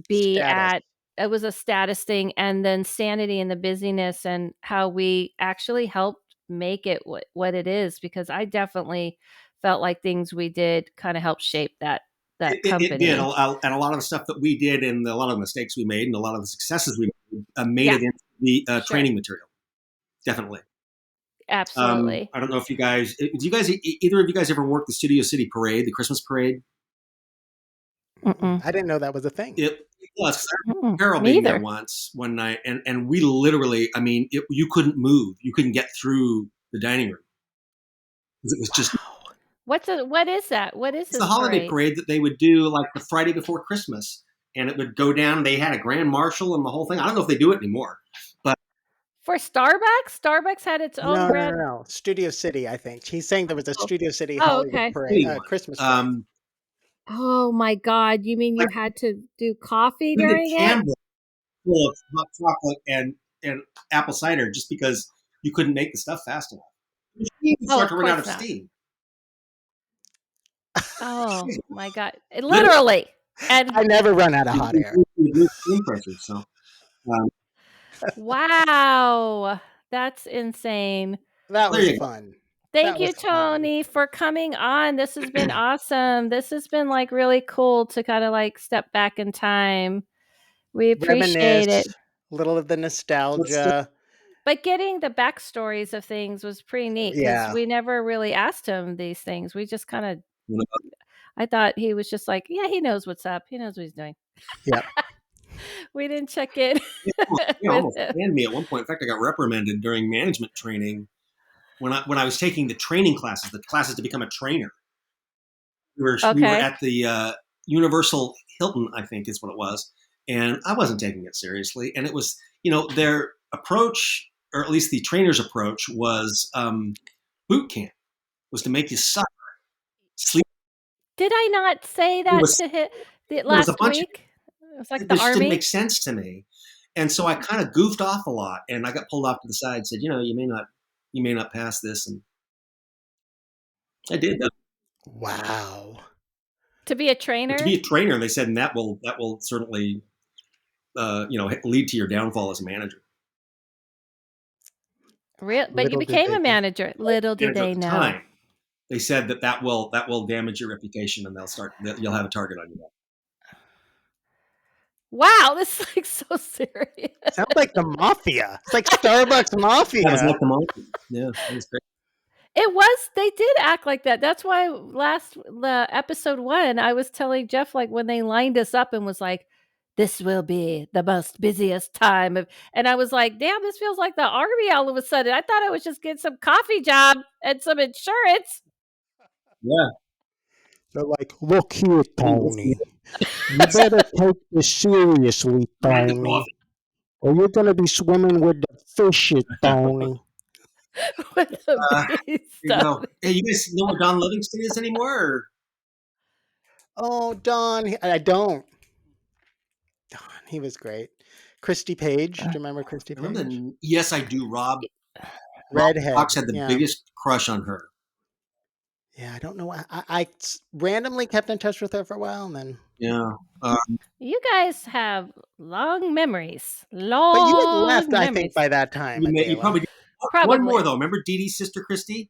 be Status. at. It was a status thing. And then sanity and the busyness and how we actually helped make it what it is, because I definitely felt like things we did kind of helped shape that It did, company. and a lot of the stuff that we did, and a lot of the mistakes we made, and a lot of the successes we made Yeah, it into the sure. training material. Definitely. Absolutely. I don't know if you guys, either of you guys ever worked the Studio City Parade, the Christmas Parade? Mm-mm. I didn't know that was a ththing. It was. I remember Mm-mm. Carol Me being there either. once one night, and we literally, I mean, you couldn't move, you couldn't get through the dining room because it was just. Wow. What is that? What is It's the this holiday parade? parade that they would do like the Friday before Christmas, and it would go down. They had a grand marshal and the whole thing. I don't know if they do it anymore, but For Starbucks? Starbucks had its own No, no, no, grand no. Studio City, I think. He's saying there was a oh. Studio City Oh, Hollywood okay. parade, anyone. Christmas parade. Um, Oh my god, you mean you like had to do coffee we did during it? Canberra full of hot chocolate and apple cider just because you couldn't make the stuff fast enough. The machine would Oh, start of to run out course of not. steam. Oh my god. Literally, Literally. And I never run out of it hot would air. reduce steam pressure. So um, wow. That's insane. That there was you go. fun. Thank That you, was fun. Tony, for coming on. This has been awesome. This has been like really cool to kind of like step back in time. We appreciate it. Reminisce, a little of the Let's nostalgia. But getting the backstories of things was pretty neat because Yeah, we never really asked him these things. We just kind of, you know, I thought he was just like, yeah, he knows what's up. He knows what he's doing. yep. We didn't check in he with almost him. banned me at one point. In fact, I got reprimanded during management training when I was taking the classes to become a trainer. We were Okay. at the Universal Hilton, I think is what it was, and I wasn't taking it seriously. And it was, their approach, or at least the trainer's approach, was boot camp, was to make you suck, sleep. Did I not say It that was to hit the there was a last bunch of week? It was like it the just didn't make army. sense to me, and so I kind of goofed off a lot, and I got pulled off to the side, and said, you may not pass this, and I did. Wow. To be a But to trainer? be a trainer, they said, and that will certainly lead to your downfall as a manager. Real, but you Little did became they a think. manager. Little did Manager at they the know. time, they said that will damage your reputation, and you'll have a target on your back. Wow, this is like so serious. Sounds like the mafia. It's like Starbucks That was mafia. like the moment. Yeah, that was great. It was, they did act like that. That's why the episode 1, I was telling Jeff, like, when they lined us up and was like, "This will be the most busiest time of," and I was like, "Damn, this feels like the army all of a sudden." I thought I was just getting some coffee job and some insurance. Yeah, They're like, look here, whiskey. Tony. You better take this seriously, Drink the Tony. coffee. Or you're gonna be swimming with the fishes, Tony. With the Here beast you stuff. go. Hey, you guys know where Don Livingston is anymore? Or? Oh, Don. I don't. Don, he was great. Christy Page. Do you remember Christy I remember Page? yes, I do. Rob Redhead. Fox had the Yeah. biggest crush on her. Yeah, I don't know. I randomly kept in touch with her for a while, and then. Yeah. You guys have long memories. But you had left, Long I think, memories. by that time, You Adela. probably did. One more Probably. though. Remember Dee Dee's sister Christy?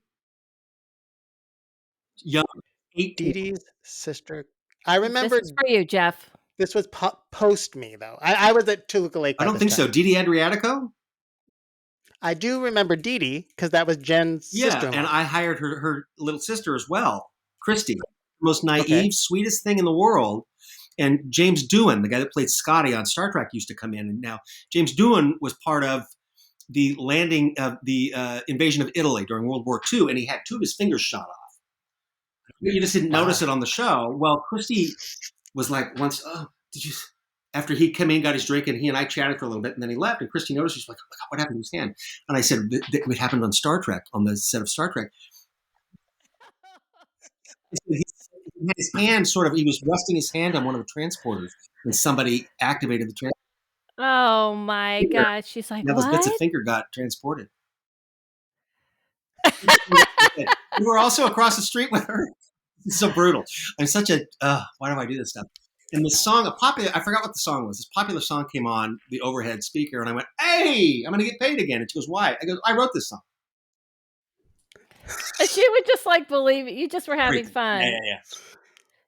Young, Dee 18. Dee's sister. I This remember is for you, Jeff. this was post me, though. I was at Toluca Lake I by don't this think so. time. Dee Dee Adriatico? I do remember Dee Dee because that was Jen's Yeah, and sister-in-law. I hired her little sister as well, Christy. Most Okay. naive, sweetest thing in the world. And James Doohan, the guy that played Scotty on Star Trek, used to come in. And now James Doohan was part of the landing of the invasion of Italy during World War II, and he had 2 of his fingers shot off. You just didn't notice Wow. it on the show. Well, Christy was like once, oh, did you? After he came in, got his drink, and he and I chatted for a little bit, and then he left. And Christy noticed, she's like, oh, what happened to his hand? And I said, it happened on Star Trek, on the set of Star Trek. He had his hand he was resting his hand on one of the transporters, and somebody activated the transporter. Oh my gosh. She's like, Now those bits of "What?" finger got transported. We were also across the street with her. It's so brutal. I'm such a, why do I do this stuff? And the song, I forgot what the song was. This popular song came on the overhead speaker, and I went, hey, I'm going to get paid again. And she goes, why? I go, I wrote this song. She would just like believe it. You just were having Everything. fun. Yeah.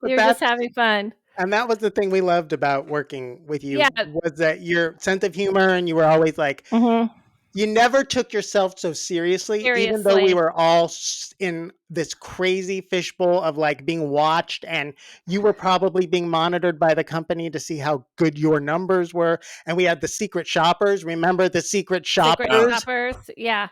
But You were just having fun. and that was the thing we loved about working with you, Yeah. was that your sense of humor, and you were always like, Mhm. you never took yourself so seriously, even though we Seriously. were all in this crazy fishbowl of like being watched, and you were probably being monitored by the company to see how good your numbers were. And we had the secret shoppers. Remember the secret Secret Yeah. shoppers? shoppers. Yeah.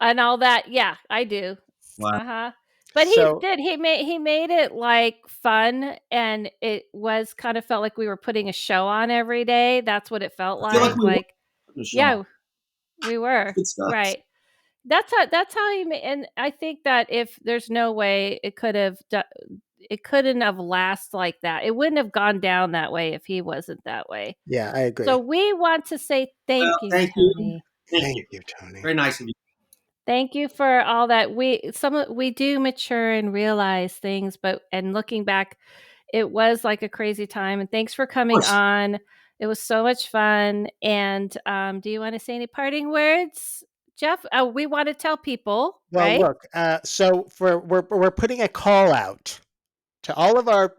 And all that. Yeah, I do. Wow. Uh-huh. But So he made it like fun, and it was kind of felt like we were putting a show on every day. That's what it felt I feel like like. we were Like, putting a show on. yeah, we were. Good stuff. Right. That's how he made, and I think that if there's no way it couldn't have lasted like that. It wouldn't have gone down that way if he wasn't that way. yeah, I So agree. we want to say thank Well, you, thank you. Tony. Thank Thank you. you, Tony. Very nice of you. Thank you for all that. We do mature and realize things, and looking back, it was like a crazy time. And thanks for coming on. It was so much fun. And do you want to say any parting words, Jeff? We want to tell people, Well, right? look, so we're putting a call out to all of our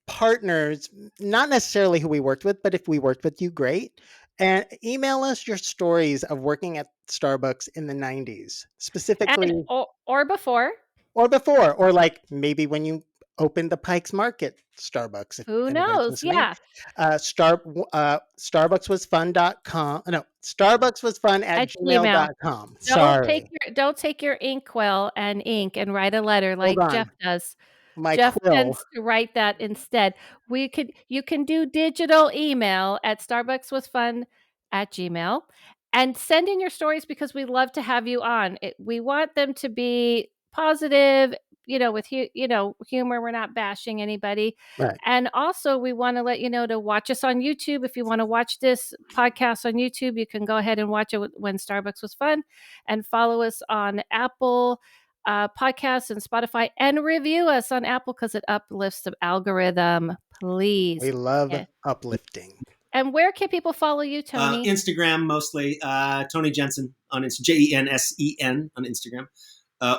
partners, not necessarily who we worked with, but if we worked with you, great. And email us your stories of working at Starbucks in the 90s, specifically, And or before. or before, or like maybe when you opened the Pikes Market Starbucks, if Who anybody's knows? listening. Yeah. Starbuckswasfun.com. No, Starbuckswasfun at At Gmail. gmail.com. Sorry. Don't take your inkwell and ink and write a letter Hold like Jeff on. does. My Jeff quill. tends to write that instead. You can do digital email at starbuckswasfun@gmail and send in your stories because we love to have you on. We want them to be positive, with humor. We're not bashing anybody. Right. And also, we want to let you know to watch us on YouTube. If you want to watch this podcast on YouTube, you can go ahead and watch it when Starbucks was fun, and follow us on Apple podcasts and Spotify, and review us on Apple because it uplifts the algorithm, please. We love Yeah. uplifting. And where can people follow you, Tony? Instagram mostly. Tony Jensen on Jensen on Instagram.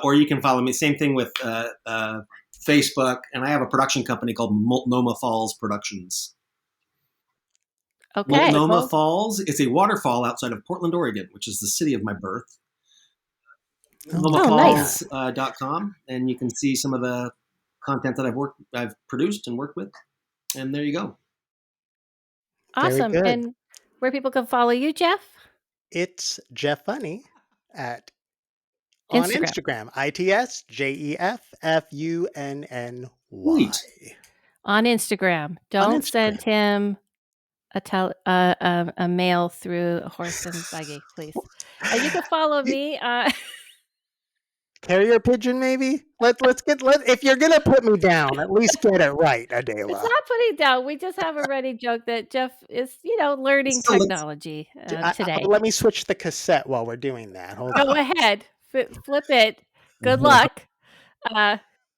Or you can follow me. Same thing with Facebook. And I have a production company called Multnomah Falls Productions. Okay. Multnomah Falls is a waterfall outside of Portland, Oregon, which is the city of my birth. MultnomahFalls.com, and you can see some of the content that I've produced and worked with. And there you go. Awesome. Very good. And where people can follow you, Jeff? It's Jeff Funny on Instagram. ITSJEFFUNNY. Sweet. On Instagram. Don't send him a mail through a horse and buggy, please. You can follow me. Carrier pigeon, maybe. If you're gonna put me down, at least get it right, Adela. It's not putting down. We just have a running joke that Jeff is, learning technology today. Let me switch the cassette while we're doing that. Hold Go on. ahead, flip it. Good luck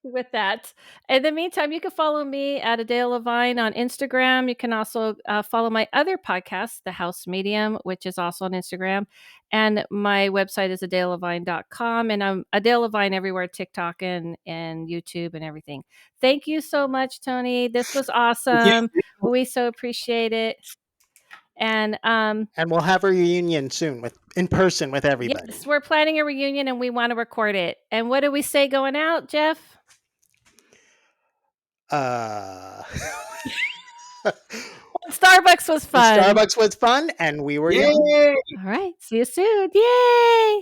with that. In the meantime, you can follow me at Adela Levine on Instagram. You can also follow my other podcast, The House Medium, which is also on Instagram. And my website is adelelevine.com. And I'm Adela Levine everywhere, TikTok and YouTube and everything. Thank you so much, Tony. This was awesome. We so appreciate it. And we'll have a reunion soon in person with everybody. Yes, we're planning a reunion and we want to record it. And what do we say going out, Jeff? Starbucks was fun. Starbucks was fun, and we were young. Yay! All right. See you soon. Yay!